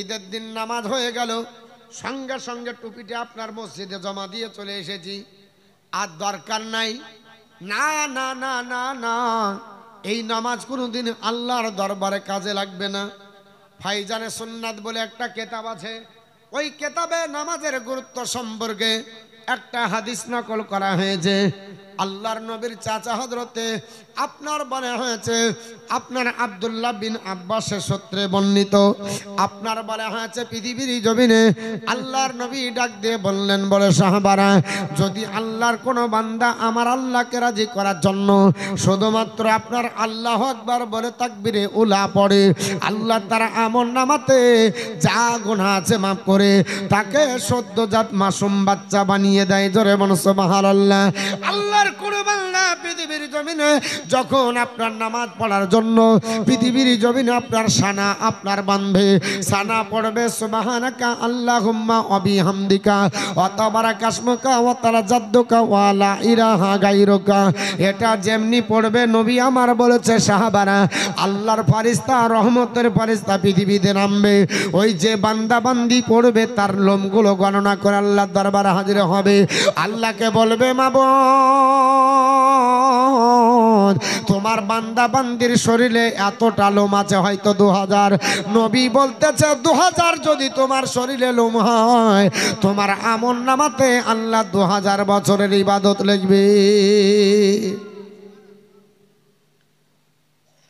ঈদের দিন নামাজ হয়ে গেল, সঙ্গে সঙ্গে টুপিটা আপনার মসজিদে জমা দিয়ে চলে এসেছি, আর দরকার নাই। না না না না না, এই নামাজ কোনোদিন আল্লাহর দরবারে কাজে লাগবে না। ফাইজানে সুন্নাত বলে একটা কিতাব আছে, ওই কিতাবে নামাজের গুরুত্ব সম্পর্কে একটা হাদিস নকল করা হয়েছে। আল্লাহর নবীর চাচা হযরতে আপনার বলা হয়েছে আপনার আব্দুল্লাহ বিন আব্বাসের সূত্রে বর্ণিত, আপনার বলা হয়েছে পৃথিবীর জমিনে আল্লাহর নবী ডাক দিয়ে বললেন, বলে সাহাবারা যদি আল্লাহর কোনো বান্দা আমার আল্লাহকে রাজি করার জন্য শুধুমাত্র আপনার আল্লাহু আকবার বলে তাকবীরে উলা পড়ে, আল্লাহ তার আমলনামাতে যা গুনাহ আছে মাফ করে তাকে সদ্যজাত মাসুম বাচ্চা বানিয়ে দেয়। জোরে বলুন সুবহানাল্লাহ। আল্লাহর কোন বান্দা পৃথিবীর জমিনে যখন আপনার নামাজ পড়ার জন্য পৃথিবীর জমিনে আপনার সানা আপনার বাঁধবে, সানা পড়বে সুবহানাকা আল্লাহুম্মা ওয়া বিহামদিকা ওয়া তাবারাকা ইসমুকা ওয়া তাআজ্জাদুকা ওয়া লা ইলাহা গায়রুকা, এটা যেমনি পড়বে নবী আমার বলেছে সাহাবারা আল্লাহর ফেরেশতা রহমতের ফেরেশতা পৃথিবীতে নামবে, ওই যে বান্দা বান্দি পড়বে তার লোমগুলো গণনা করে আল্লাহর দরবারে হাজির হবে। আল্লাহকে বলবে মাবুদ তোমার বান্দা বান্দির শরীরে এতটা লোম আছে, হয়তো 2000, নবী বলতেছে 2000 যদি তোমার শরীরে লোম হয় তোমার আমলনামাতে আল্লাহ 2000 বছরের ইবাদত লিখবে।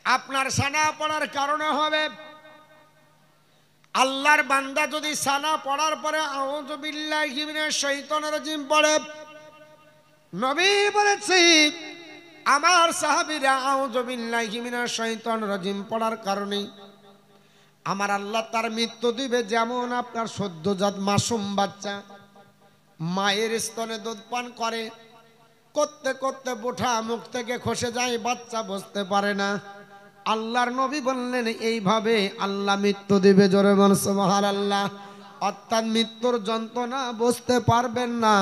আপনার সানা পড়ার কারণে হবে, আল্লাহর বান্দা যদি সানা পড়ার পরে আউযু বিল্লাহি মিনাশ শাইতানির রাজিম পড়ে, নবী বলেছে আমার সাহাবীরা আউযু বিল্লাহি মিনাশ শাইতানির রাজিম পড়ার কারণে আমার আল্লাহ তার মৃত্যু দিবে। যেমন আপনার সদ্যজাত মাসুম বাচ্চা মায়ের স্তনে দুধ পান করে, করতে করতে বোঠা মুখ থেকে খসে যায়, বাচ্চা বুঝতে পারে না। আল্লাহর নবী বললেন এইভাবে আল্লাহ মৃত্যু দিবে। জোরে বলুন সুবহানাল্লাহ। অর্থাৎ মৃত্যুর যন্ত্রণা বুঝতে পারবেন না,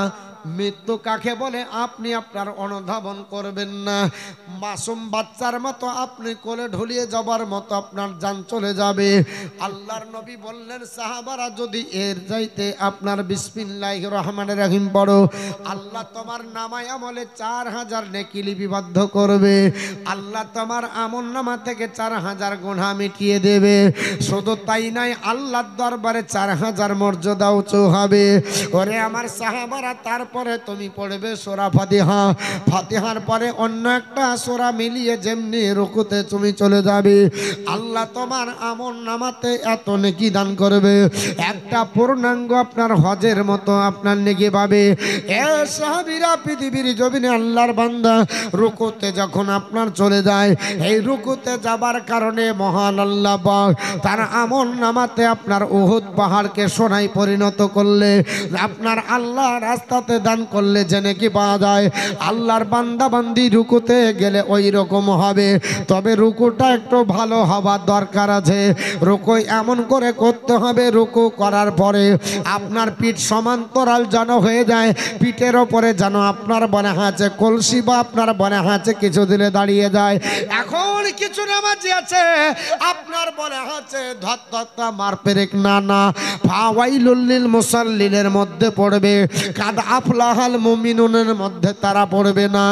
মৃত্যু কাকে বলে আপনি আপনার অনুধাবন করবেন না। মাসুম বাচ্চার মতো আপনি কোলে ঢুলিয়ে যাবার মতো আপনার জান চলে যাবে। আল্লাহর নবী বললেন সাহাবারা যদি এর যাইতে আপনার বিসমিল্লাহির রহমানির রহিম পড়ো, আল্লাহ তোমার নামায় আমলে 4000 নেকি লিপিবদ্ধ করবে, আল্লাহ তোমার আমলনামা থেকে 4000 গুনাহ মিটিয়ে দেবে। শুধু তাই নয়, আল্লাহর দরবারে 4000 মর্যাদা উঁচু হবে। ওরে আমার সাহাবারা, তার পরে তুমি পড়বে সূরা ফাতিহা, ফাতিহার পরে অন্য একটা সূরা মিলিয়ে যেমনি রুকুতে তুমি চলে যাবে, আল্লাহ তোমার আমল নামাতে এত নেকি দান করবে, একটা পূর্ণাঙ্গ আপনার হজের মতো আপনার নেকি পাবে। এ সাহাবীরা, পৃথিবীর জমিনে আল্লাহর বান্দা রুকুতে যখন আপনার চলে যায়, এই রুকুতে যাবার কারণে মহান আল্লাহ পাক তার আমল নামাতে আপনার উহুদ পাহাড়কে সোনায় পরিণত করলে, আপনার আল্লাহ রাস্তাতে দান করলে যে নেকি পাওয়া যায়, আল্লাহর বান্দা বান্দি রুকুতে গেলে ওই রকম হবে। তবে রুকুটা একটু ভালো হবার দরকার আছে। রুকু এমন করে করতে হবে, রুকু করার পরে আপনার পিঠ সমান্তরাল যেন হয়ে যায়, পিঠের ওপরে যেন আপনার বনে হাঁচে কলসি বা আপনার বনে হাঁচে কিছু দিলে দাঁড়িয়ে যায়। এখন কিছু নামাজি আছে আপনার বনে হাঁচে ধত্তা মার পেরেক না ফাওয়াইলুল লিল মুসাল্লিনের মধ্যে পড়বে, কাদ আফলাহাল মুমিনুনের মধ্যে তারা পড়বে না।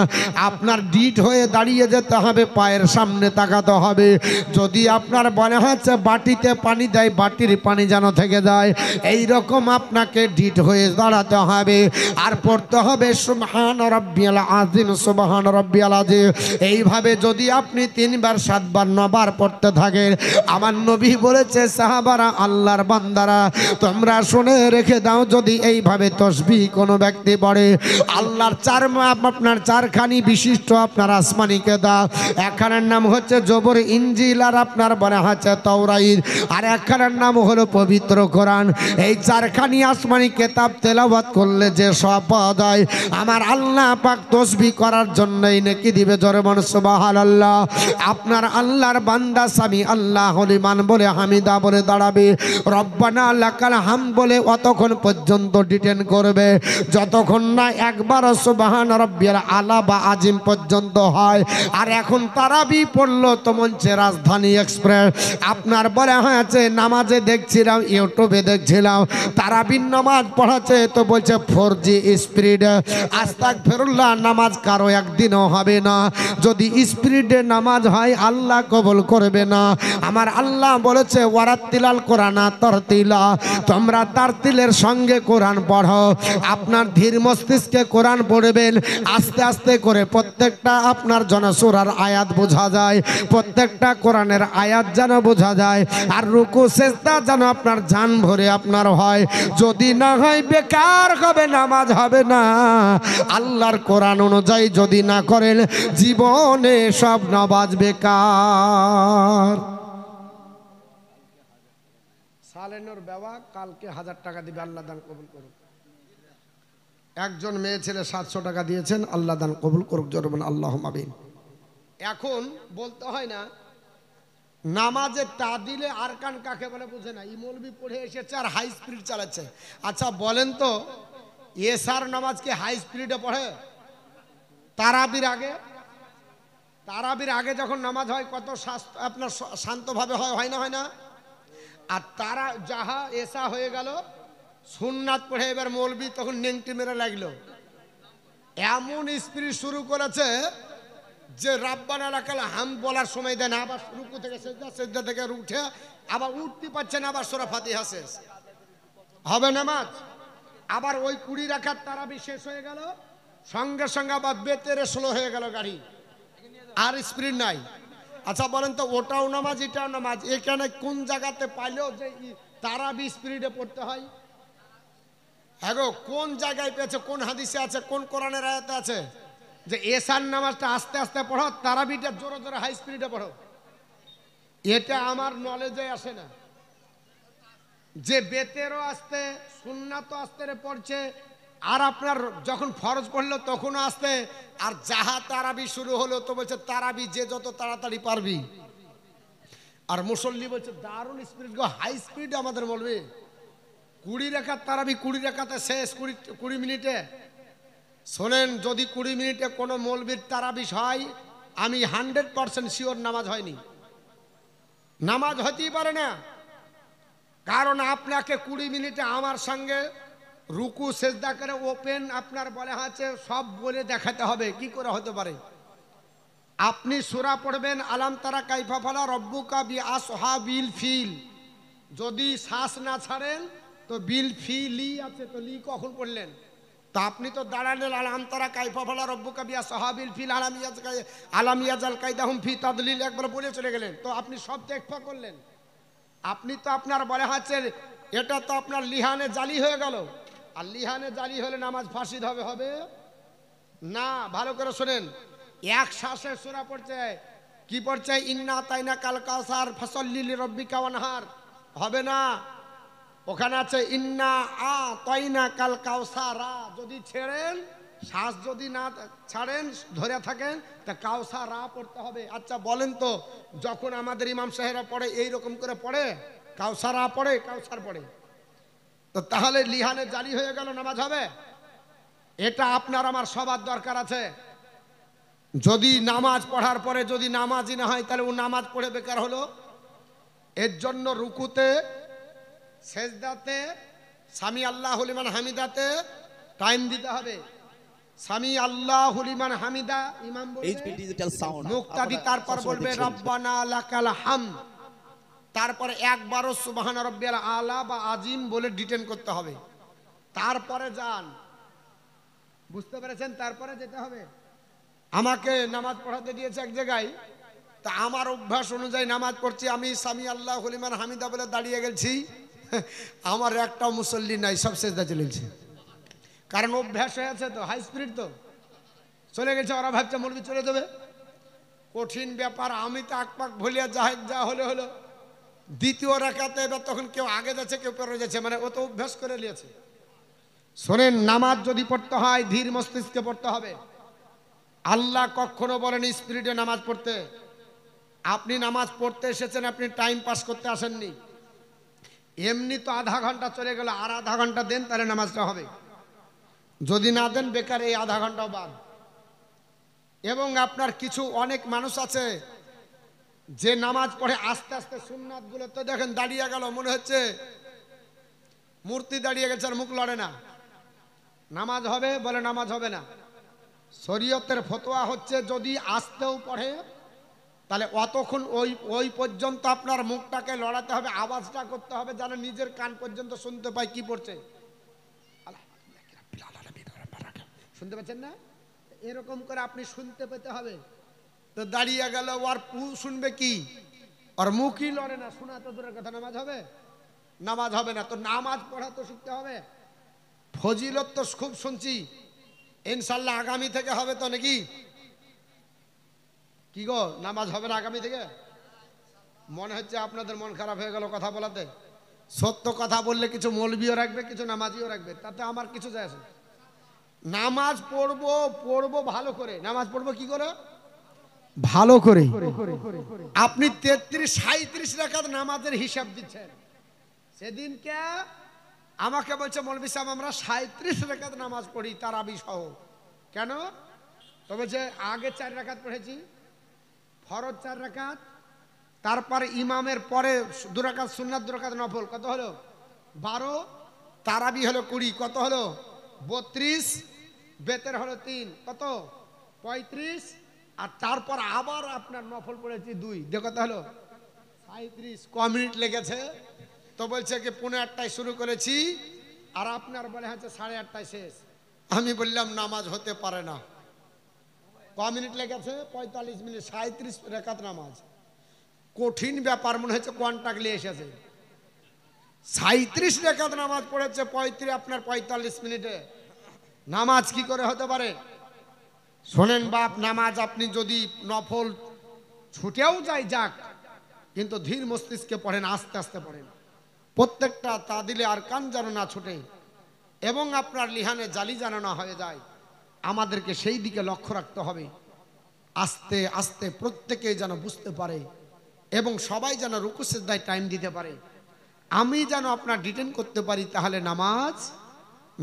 আপনার ডিট হয়ে দাঁড়িয়ে যেতে হবে, পায়ের সামনে তাকাতে হবে। যদি আপনার বনে হাঁচে বাটিতে পানি দেয়, বাটির পানি যেন থেকে যায়, এই রকম আপনাকে ডিট হয়ে দাঁড়াতে হবে। আর পড়তে হবে সুবহান রাব্বিয়াল আযীম, সুবহান রাব্বিয়াল আযীম। এইভাবে যদি আপনি 3 বার 7 বার 9 বার পড়তে থাকেন, আমার নবী বলেছে সাহাবারা, আল্লাহর বান্দারা তোমরা শুনে রেখে দাও, যদি এইভাবে তাসবিহ কোনো ব্যক্তি পড়ে, আল্লাহর আপনার 4খানি বিশিষ্ট আপনার আসমানি কিতাব, একখানের নাম হচ্ছে জবর ইনজিল, আর আপনার বলা হচ্ছে তাওরাত, আর একখানের নাম হলো পবিত্র কোরআন। এই 4খানি আসমানি কিতাব তেলাওয়াত করলে যে সব পাওয়া যায়, আমার আল্লাহ পাক তাসবিহ করার জন্যই নেকি দিবে। জোরে বলুন সুবহানাল্লাহ। আপনার আল্লাহর বান্দা সামি আল্লাহ লিমান বলে হামিদা বলে দাঁড়াবে, রব্বানা লাকাল হামদ বলে অতক্ষণ পর্যন্ত ডিটেন করবে যতক্ষণ না একবার সুবহান রাব্বিয়াল আলা বা আজিম পর্যন্ত হয়। আর এখন তারাবি পড়লো তো মঞ্চে রাজধানী এক্সপ্রেস আপনার বলে হয়েছে, নামাজে দেখছিলাম, ইউটিউবে দেখছিলাম, তারাবির নামাজ পড়াচ্ছে তো বলছে 4G স্পিড। আস্তাগফিরুল্লাহ, নামাজ কারো একদিনও হবে না। যদি স্পিডে নামাজ হয় আল্লাহ কবুল করবে না। আমার আল্লাহ বলেছে ওয়ারাত্তিলাল কোরআন তারতিলা, তোমরা তারতিলের সঙ্গে কোরআন পড়ো। আপনার ধীর মস্তিষ্কে কোরআন পড়বেন, আস্তে আস্তে করে প্রত্যেকটা আপনার জনসূরার আয়াত বোঝা যায়, প্রত্যেকটা কোরআনের আয়াত যেন বোঝা যায়, আর রুকু সেজদা যেন আপনার জান ভরে আপনার হয়। যদি না হয় বেকার হবে, নামাজ হবে না। আল্লাহর কোরআন অনুযায়ী যদি না করেন, জীবনে সব নামাজ বেকার। সালেনুর বাবা কালকে 1000 টাকা দিবে, আল্লাহ দান কবুল করুক। একজন মেয়ে ছেলে 700 টাকা দিয়েছেন, আল্লাহ দান কবুল করুক। জরমান আল্লাহুম্মা আমিন। এখন বলতে হয় না নামাজে তাদিলে আরকান কাকে বলে বুঝে না, মৌলবি পড়ে এসেছে আর হাই স্পিড চালাচ্ছে। আচ্ছা বলেন তো, এশার নামাজকে হাই স্পিডে পড়ে? তারাবির আগে যখন নামাজ হয় কত আপনার শান্তভাবে হয় না, হয় না? আর তারা যাহা এসা হয়ে গেল, সুন্নাত পড়ে এবার মৌলবি তখন নেংটি মেরে লাগলো, এমন স্পিড শুরু করেছে যে রাব্বানা লাকাল হামদ বলার সময় দেন, আবার রুকু থেকে সেজদা থেকে উঠে আবার উঠতে পারছে না, আবার সূরা ফাতিহা শেষ হবে নামাজ। আবার ওই 20 রাকাত তারাবি শেষ হয়ে গেল, সঙ্গে সঙ্গে আবার বেতেরে স্লো হয়ে গেল গাড়ি, আর স্পিড নাই। আচ্ছা বলেন তো, ওটাও নামাজ এটাও নামাজ, এখানে কোন জায়গাতে পাইলেও যে তারাবি স্পিডে পড়তে হয়? হ্যাঁ গো, কোন জায়গায় পেয়েছে, কোন হাদিসে আছে, কোন কোরআনের আয়াতে আছে যে এশার নামাজটা আস্তে আস্তে পড়ো, তারাবিটা জোরে জোরে হাই স্পিডে পড়ো? এটা আমার নলেজে আসে না। যে বেতেরও আসতে, সুন্নাতও আস্তে পড়ছে, আর আপনার যখন ফরজ পড়লো তখনও আসতে, আর যাহা তারাবি শুরু হলো তো বলছে তারাবি যে যত তাড়াতাড়ি পারবি। আর মুসল্লি বলছে দারুণ স্পিড গো, হাই স্পিড আমাদের বলবে। 20 রাকাত তারাবি 20 রাকাতে শেষ, 20 মিনিটে। শোনেন, যদি 20 মিনিটে কোনো মৌলবীর তারাবিশ হয়, আমি 100% শিওর নামাজ হয়নি, নামাজ হতেই পারে না। কারণ আপনাকে 20 মিনিটে আমার সঙ্গে রুকু সেজদা করে ওপেন আপনার বলে আছে সব বলে দেখাতে হবে, কি করে হতে পারে? আপনি সূরা পড়বেন আলাম তারা কাইফা ফালা রব্বুকা বি আসহাবিল ফিল, যদি শ্বাস না ছাড়েন তো বিল ফিলি আছে, তো লি কখন পড়লেন? তা আপনি তো দাঁড়ালেন আলাম তারা কাইফা ফালা রব্বুকা বিয়া সাহাবিল ফিল আলামিয়াজাল কাইদাহুম ফি তাদলিল একবার বলে চলে গেলেন, তো আপনি সব দেখফা করলেন। আপনি তো আপনার বলে হাঁচের এটা তো আপনার লিহানে জালি হয়ে গেল। আর লিহানে জালি হলে নামাজ ফাঁসিদ হবে, হবে না। ভালো করে শোনেন, এক শ্বাসে সূরা পড়ছে, কি পড়ছে? ইন্না তাইনা কাল কাউসার ফাসাল্লি লিরাব্বিকা ওয়ানহার, হবে না। ওখানে আছে ইন্না আ তাইনা কাল কাউসারা, যদি ছেড়েন শ্বাস যদি না ছাড়েন ধরে থাকেন তা কাউসারা পড়তে হবে। আচ্ছা বলেন তো, যখন আমাদের ইমাম সাহেবরা পড়ে এই রকম করে পড়ে, কাউসারা পড়ে, কাউসার পড়ে, তো তাহলে লিহানে জালি হয়ে গেল, নামাজ হবে? এটা আপনার আমার সবার দরকার আছে। যদি নামাজ পড়ার পরে যদি নামাজই না হয় তাহলে ও নামাজ পড়ে বেকার হলো। এর জন্য রুকুতে, সেজদাতে, সামি আল্লাহু লিমান হামিদাতে টাইম দিতে হবে। সামি আল্লাহু লিমান হামিদা ইমাম বলবে, মুক্তাদি তারপর বলবে রব্বানা লাকাল হামদ, তারপরে একবারও সুবহান রাব্বিয়াল আলা বা আজিম বলে ডিটেন করতে হবে, তারপরে যান। বুঝতে পেরেছেন? তারপরে যেতে হবে। আমাকে নামাজ পড়াতে দিয়েছে এক জায়গায়, তা আমার অভ্যাস অনুযায়ী নামাজ পড়ছি, আমি সামি আল্লাহু লিমান হামিদা বলে দাঁড়িয়ে গেছি, আমার একটাও মুসল্লি নাই, সব সেজদা চলেছে। কারণ অভ্যাস হয়ে আছে তো, হাই স্পিড তো চলে গেছে। ওরা ভাবছে মৌলবি চলে যাবে, কঠিন ব্যাপার। আমি তো আকপাক ভুলিয়া যা হলে হলো। দ্বিতীয় রাকাতে এবার তখন কেউ আগে যাচ্ছে, কেউ পরে যাচ্ছে, মানে ও তো অভ্যাস করে নিয়েছে। শোনেন, নামাজ যদি পড়তে হয় ধীর মস্তিষ্কে পড়তে হবে। আল্লাহ কখনো বলেন স্পিরিটে নামাজ পড়তে। আপনি নামাজ পড়তে এসেছেন, আপনি টাইম পাস করতে আসেননি। এমনি তো আধা ঘন্টা চলে গেল, আর আধা ঘন্টা দেন, তাহলে নামাজটা হবে। যদি না দেন বেকার, এই আধা ঘন্টাও বাদ। এবং আপনার কিছু অনেক মানুষ আছে যে নামাজ পড়ে আস্তে আস্তে, সুন্নাত গুলো তো দেখেন দাঁড়িয়ে গেল, মনে হচ্ছে মূর্তি দাঁড়িয়ে গেছে আর মুখ লড়ে না। নামাজ হবে? বলে নামাজ হবে না। শরীয়তের ফতোয়া হচ্ছে যদি আস্তেও পড়ে তাহলে অতক্ষণ ওই পর্যন্ত আপনার মুখটাকে লড়াতে হবে, আওয়াজটা করতে হবে যেন নিজের কান পর্যন্ত শুনতে পায় কি পড়ছে। শুনতে পাচ্ছেন না? এরকম করে আপনি শুনতে পেতে হবে। তো দাঁড়িয়ে গেল, ওর শুনবে কি? আর মুখই লড়ে না, শোনা তো দূরের কথা, নামাজ হবে? নামাজ হবে না। তো নামাজ পড়া তো শিখতে হবে। ফজিলত তো খুব শুনছি, ইনশাল্লাহ আগামী থেকে হবে তো নাকি? কি গো, নামাজ হবে না আগামী থেকে? মনে হচ্ছে আপনাদের মন খারাপ হয়ে গেল কথা বলাতে। সত্য কথা বললে কিছু মৌলবিও রাখবে, কিছু নামাজিও রাখবে, তাতে আমার কিছু যায় আসে। নামাজ পড়বো ভালো করে। নামাজ পড়বো কি করে? ভালো করে। আপনি 33-37 রাকাত নামাজের হিসাব দিচ্ছেন। সেদিনকে আমাকে বলছে মৌলভী সাহেব আমরা 37 রাকাত নামাজ পড়ি তারাবি সহ। কেন? তো বলছে আগে 4 রাকাত পড়েছি, ফরজ 4 রাকাত, তারপর ইমামের পরে 2 রাকাত সুন্নাত, 2 রাকাত নফল, কত হলো? 12, তারাবি হলো 20, কত হলো? 32, বেতের হলো 3, কত? 35, আর তারপর আবার আপনার নফল পড়েছি 2, দেখো কত হলো? 37। ক মিনিট লেগেছে? তো বলছে কি 8:30 শুরু করেছি, আর আপনার বলে হচ্ছে 8:30 শেষ। আমি বললাম নামাজ হতে পারে না। ক মিনিট লেগেছে? 45 মিনিট, 37 রাকাত নামাজ। কঠিন ব্যাপার মনে হচ্ছে কোয়ান্টাকলি এসেছে। 37 রাকাত নামাজ পড়েছে 45 মিনিটে। নামাজ কি করে হতে পারে? শোনেন বাপ, নামাজ আপনি যদি নফল ছুটেও যাক, কিন্তু ধীর মস্তিষ্কে পড়েন, আস্তে আস্তে পড়েন। প্রত্যেকটা তা দিলে আর কান যেন না ছুটে, এবং আপনার লিহানে জালি যেন না হয়ে যায়। আমাদেরকে সেই দিকে লক্ষ্য রাখতে হবে। আস্তে আস্তে প্রত্যেকেই যেন বুঝতে পারে, এবং সবাই যেন রুকু সিজদায় টাইম দিতে পারে। আমি যেন আপনার ডিটেন করতে পারি, তাহলে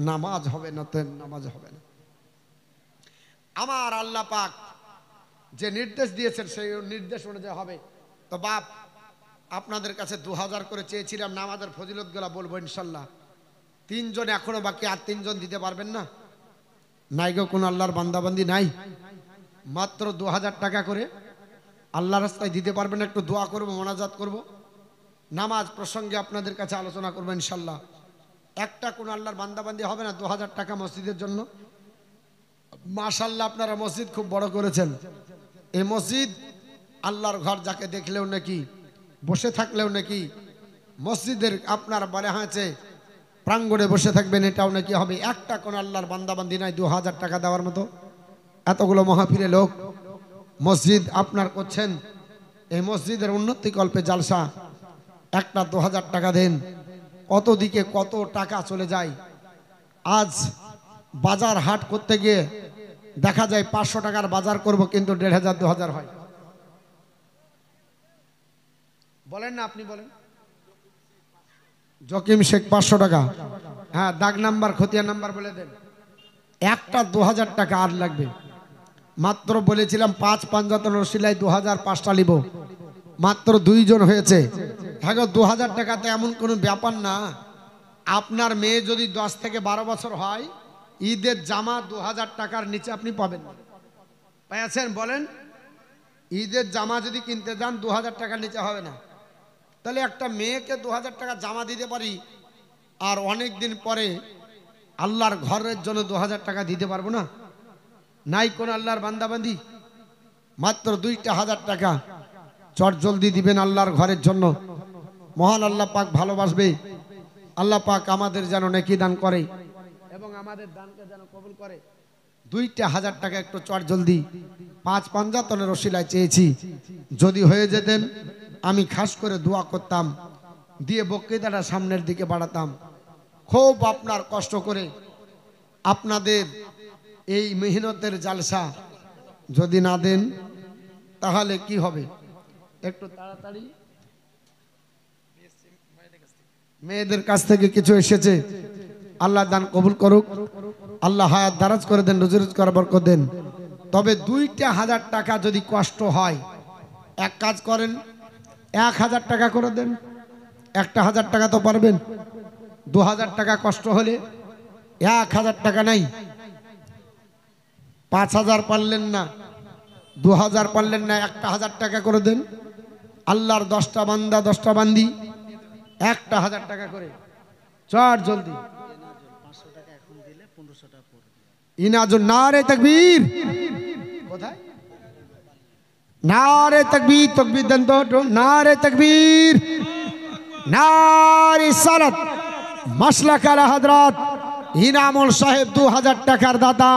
নামাজ হবে না, তো নামাজ হবে না। আমার আল্লাহ পাক যে নির্দেশ দিয়েছেন সেই নির্দেশ অনুযায়ী হবে। তো বাপ, আপনাদের কাছে 2000 করে চেয়েছিলাম, নামাজের ফজিলতগুলো বলবো ইনশাল্লাহ। 3 জন এখনো বাকি, আর 3 জন দিতে পারবেন না? নাই গো, কোন আল্লাহর বান্দাবান্দি নাই? মাত্র 2000 টাকা করে আল্লাহ রাস্তায় দিতে পারবেন? একটু দোয়া করবো, মোনাজাত করব, নামাজ প্রসঙ্গে আপনাদের কাছে আলোচনা করবো ইনশাল্লাহ। একটা কোন আল্লাহর বান্দাবান্দি হবে না 2000 টাকা মসজিদের জন্য? মাশাআল্লাহ, আপনারা মসজিদ খুব বড় করেছেন। এই মসজিদ আল্লাহর ঘর, যাকে দেখলেও নাকি বসে থাকলেও নাকি মসজিদের আপনার বলে হয়েছে প্রাঙ্গণে বসে থাকবেন, এটাও নাকি হবে। একটা কোন আল্লাহর বান্দাবান্দি নাই 2000 টাকা দেওয়ার মতো? এতগুলো মহাপীরে লোক মসজিদ আপনার করছেন, এই মসজিদের উন্নতি কল্পে জালসা, একটা 2000 টাকা দেন, কত দিকে কত টাকা চলে যায়। আজ বাজার হাট করতে গিয়ে দেখা যায় 500 টাকার বাজার করব, কিন্তু 1500 2000 হয়। বলেন না, আপনি বলেন। জকিম শেখ 500 টাকা, হ্যাঁ, দাগ নাম্বার খতিয়া নাম্বার বলে দেন। একটা 2000 টাকা আর লাগবে। মাত্র বলেছিলাম 5 পাঞ্জাতন রসিলাই 2005টা নিব, মাত্র 2 জন হয়েছে। হ্যাঁ, 2000 টাকাতে এমন কোনো ব্যাপার না। আপনার মেয়ে যদি 10 থেকে 12 বছর হয়, ঈদের জামা 2000 টাকার নিচে আপনি পাবেন না। পেয়েছেন? বলেন। ঈদের জামা যদি কিনতে যান 2000 টাকার নিচে হবে না। তাহলে একটা মেয়েকে 2000 টাকা জামা দিতে পারি, আর অনেক দিন পরে আল্লাহর ঘরের জন্য 2000 টাকা দিতে পারবো না? নাই কোন আল্লাহর বান্দাবান্দি? মাত্র 2,000 টাকা চট জলদি দিবেন আল্লাহর ঘরের জন্য। মহান আল্লাহ পাক ভালোবাসবে। আল্লাহ পাক আমাদের যেন নেকি দান করে এবং আমাদের দানকে যেন কবুল করে। 2,000 টাকা একটু চট জলদি 5 পাঞ্জাতনের রসিলায় চেয়েছি, যদি হয়ে যেতেন আমি খাস করে দোয়া করতাম, দিয়ে বক্তৃতাটা সামনের দিকে বাড়াতাম। খুব আপনার কষ্ট করে আপনাদের এই মেহনতের জালসা যদি না দেন তাহলে কি হবে? একটু তাড়াতাড়ি মেয়েদের কাছ থেকে কিছু এসেছে, আল্লাহ দান কবুল করুক, আল্লাহ হায়াত দারাজ করে দেন, রুজি রোজগার বরকত দেন। তবে 2,000 টাকা যদি কষ্ট হয়, এক কাজ করেন, 1000 টাকা করে দেন। 1000 টাকা তো পারবেন। 2000 টাকা কষ্ট হলে 1000 টাকা নাই, 5000 পারলেন না, 2000 পারলেন না, 1000 টাকা করে দেন। আল্লাহর 10টা বান্দা 10টা বান্দি 1000 টাকা করে চট জলদি। ইনাজুল নারে তাকবীর, কোথায় নারে তাকবীর? তাকবীর দেন তো, নারে তাকবীর, নারে সালাত। মাসলাক আলা হযরত ইনামুল সাহেব 2000 টাকার দাতা,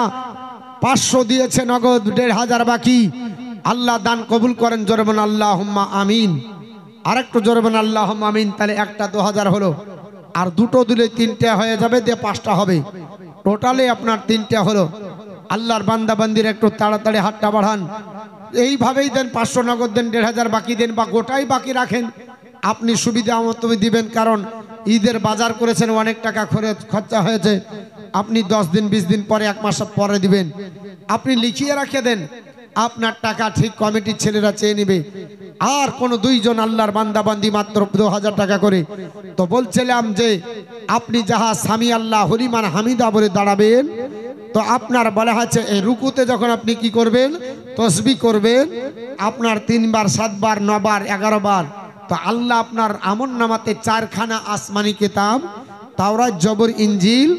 500 দিয়েছে নগদ, 1500 বাকি। আল্লাহ দান কবুল করেন, জোরে বলেন আল্লাহুম্মা আমিন। আরেকটু জোরে বলেন আল্লাহুম্মা আমিন। তাহলে একটা 2000 হলো, আর দুটো দিলে 3টা হয়ে যাবে, দিয়ে 5টা হবে, টোটালে আপনার 3টা হলো। আল্লাহর বান্দা বান্দির একটু তাড়াতাড়ি হাতটা বাড়ান। এইভাবেই দেন, 500 নগদ দেন, 1500 বাকি দেন, বা গোটাই বাকি রাখেন, আপনি সুবিধা মতো দিবেন। কারণ ঈদের বাজার করেছেন, অনেক টাকা খরচা হয়েছে। আপনি 10 দিন 20 দিন পরে, 1 মাস পরে দিবেন। আপনি লিখিয়ে রেখে দেন, আপনার টাকা ঠিক কমিটির ছেলেরা চেয়ে নেবে। আর কোন 2 জন আল্লাহর বান্দা বান্দি মাত্র 2000 টাকা করে। তো বলছিলাম যে আপনি যাহা সামি আল্লাহ হলিমান হামিদা বলে দাঁড়াবেন, তো আপনার বলা হচ্ছে এই রুকুতে যখন আপনি কি করবেন, তসবিহ করবেন আপনার 3 বার 7 বার 9 বার 11 বার। তো আল্লাহ আপনার আমল নামাতে 4খানা আসমানি কিতাব, তাওরাত, জবর, ইনজিল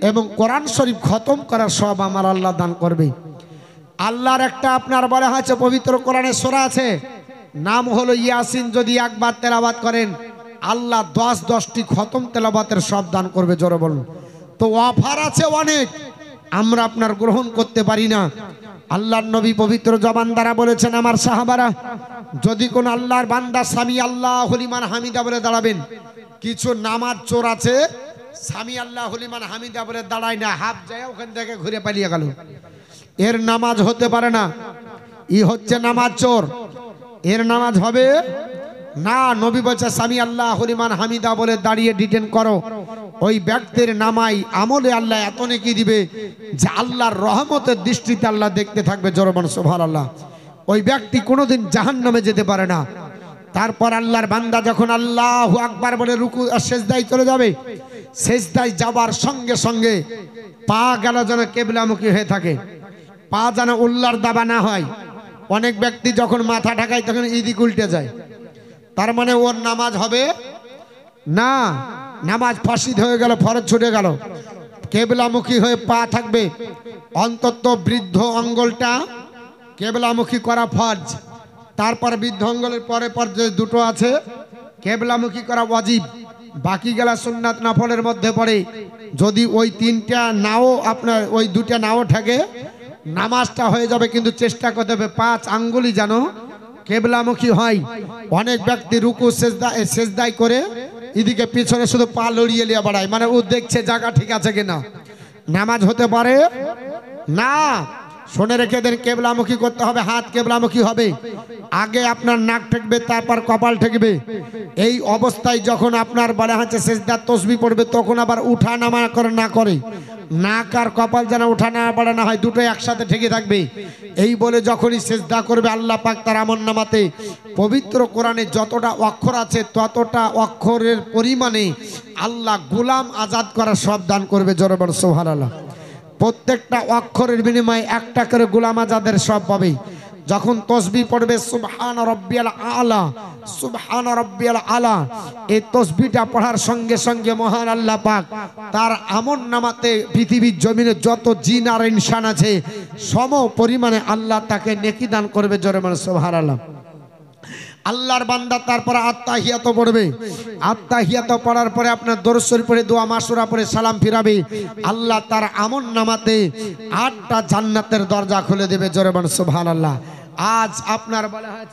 এবং কোরআন শরীফ খতম করার সব আমার আল্লাহ দান করবে। আল্লাহর একটা আপনার বলা হয়েছে পবিত্র কোরআনের সূরা আছে, নাম হলো ইয়াসিন। যদি একবার তেলাওয়াত করেন, আল্লাহ 10টি খতম তেলাওয়াতের সব দান করবে, জোরে বলুন। তো অফার আছে অনেক, আমরা আপনার গ্রহণ করতে পারি না। আল্লাহর নবী পবিত্র জবান দ্বারা বলেছেন, আমার সাহাবারা যদি কোন আল্লাহর বান্দা সামি আল্লাহ লিমান হামিদা বলে দাঁড়াবেন। কিছু নামাজ চোর আছে, সামি আল্লাহ লিমান হামিদা বলে দাঁড়ায় না, হাফ যায় ওখান থেকে ঘুরে পালিয়ে গেল, এর নামাজ হতে পারে না। ই হচ্ছে নামাজ চোর, এর নামাজ হবে না। নবী বলছে সামি আল্লাহ লিমান হামিদা বলে দাঁড়িয়ে ডিটেন করো, ওই ব্যক্তির নামাই আমলে আল্লাহ এত নেকি দিবে যে আল্লাহর রহমতের দৃষ্টিতে আল্লাহ দেখতে থাকবে, জোরে বলেন সুবহানাল্লাহ। ওই ব্যক্তি কোনোদিন জাহান্নামে যেতে পারে না। তারপর আল্লাহর বান্দা যখন আল্লাহু আকবার বলে রুকু আর সিজদায় চলে যাবে, সিজদায় যাবার সঙ্গে সঙ্গে পা গেল যেন কিবলামুখী হয়ে থাকে, পা যেন উল্লার দাবা না হয়। অনেক ব্যক্তি যখন মাথা ঢাকায় তখন ইদিক উল্টে যায়, তার মানে ওর নামাজ হবে না। নামাজ ফাঁসিদ হয়ে গেল, ফরজ ছুটে গেল, কেবলামুখী হয়ে পা থাকবে, অন্তত বৃদ্ধ আঙ্গুলটা কেবলামুখী করা ফরজ। তারপর বৃদ্ধ আঙ্গুলের পরে পর যে দুটো আছে কেবলামুখী করা ওয়াজিব, বাকি গেলা সুন্নাত নফলের মধ্যে পড়ে। যদি ওই তিনটা নাও আপনার ওই দুটা নাও থাকে নামাজটা হয়ে যাবে, কিন্তু চেষ্টা করতে হবে 5 আঙ্গুলই যেন কেবলামুখী হয়। অনেক ব্যক্তি রুকু সেজদায় করে এদিকে পিছনে শুধু পা লড়িয়ে লিয়ে বাড়ায়, মানে ও দেখছে জায়গা ঠিক আছে কিনা, নামাজ হতে পারে না। শুনে রেখে দেন, কেবলামুখী করতে হবে, হাত কেবলামুখী হবে, আগে আপনার নাক ঠেকবে, তারপর কপাল ঠেকবে। এই অবস্থায় যখন আপনার বলা হচ্ছে সেজদার তসবিহ পড়বে, তখন আবার উঠা নামা করে না করে, নাক আর কপাল যেন উঠা না পড়া না হয়, দুটোই একসাথে ঠেকে থাকবে। এই বলে যখনই সেজদা করবে আল্লাহ পাক তার আমলনামাতে পবিত্র কোরআনে যতটা অক্ষর আছে ততটা অক্ষরের পরিমাণে আল্লাহ গোলাম আজাদ করার সব দান করবে। জোরে বল সুবহানাল্লাহ। প্রত্যেকটা অক্ষরের বিনিময়ে একটা করে গোলাম আজাদের সব পাবে। যখন তসবিহ পড়বে সুবহান রাব্বিয়াল আলা, সুবহান রাব্বিয়াল আলা, এই তসবিহটা পড়ার সঙ্গে সঙ্গে মহান আল্লাহ পাক তার আমলনামাতে পৃথিবীর জমিনে যত জিন আর ইনসান আছে সম পরিমাণে আল্লাহ তাকে নেকি দান করবে। জোরে বল সুবহানাল্লাহ। আল্লাহর বান্দা তারপরে আত্তাহিয়াত পড়বে, আত্তাহিয়াত পড়ার পরে আপনার দরুদ শরীফ পড়ে দোয়া মাসুরা পড়ে সালাম ফিরাবে, আল্লাহ তার আমলনামাতে 8টা জান্নাতের দরজা খুলে দেবে। জোরে বল সুবহানাল্লাহ। আজ আপনার বলা হয়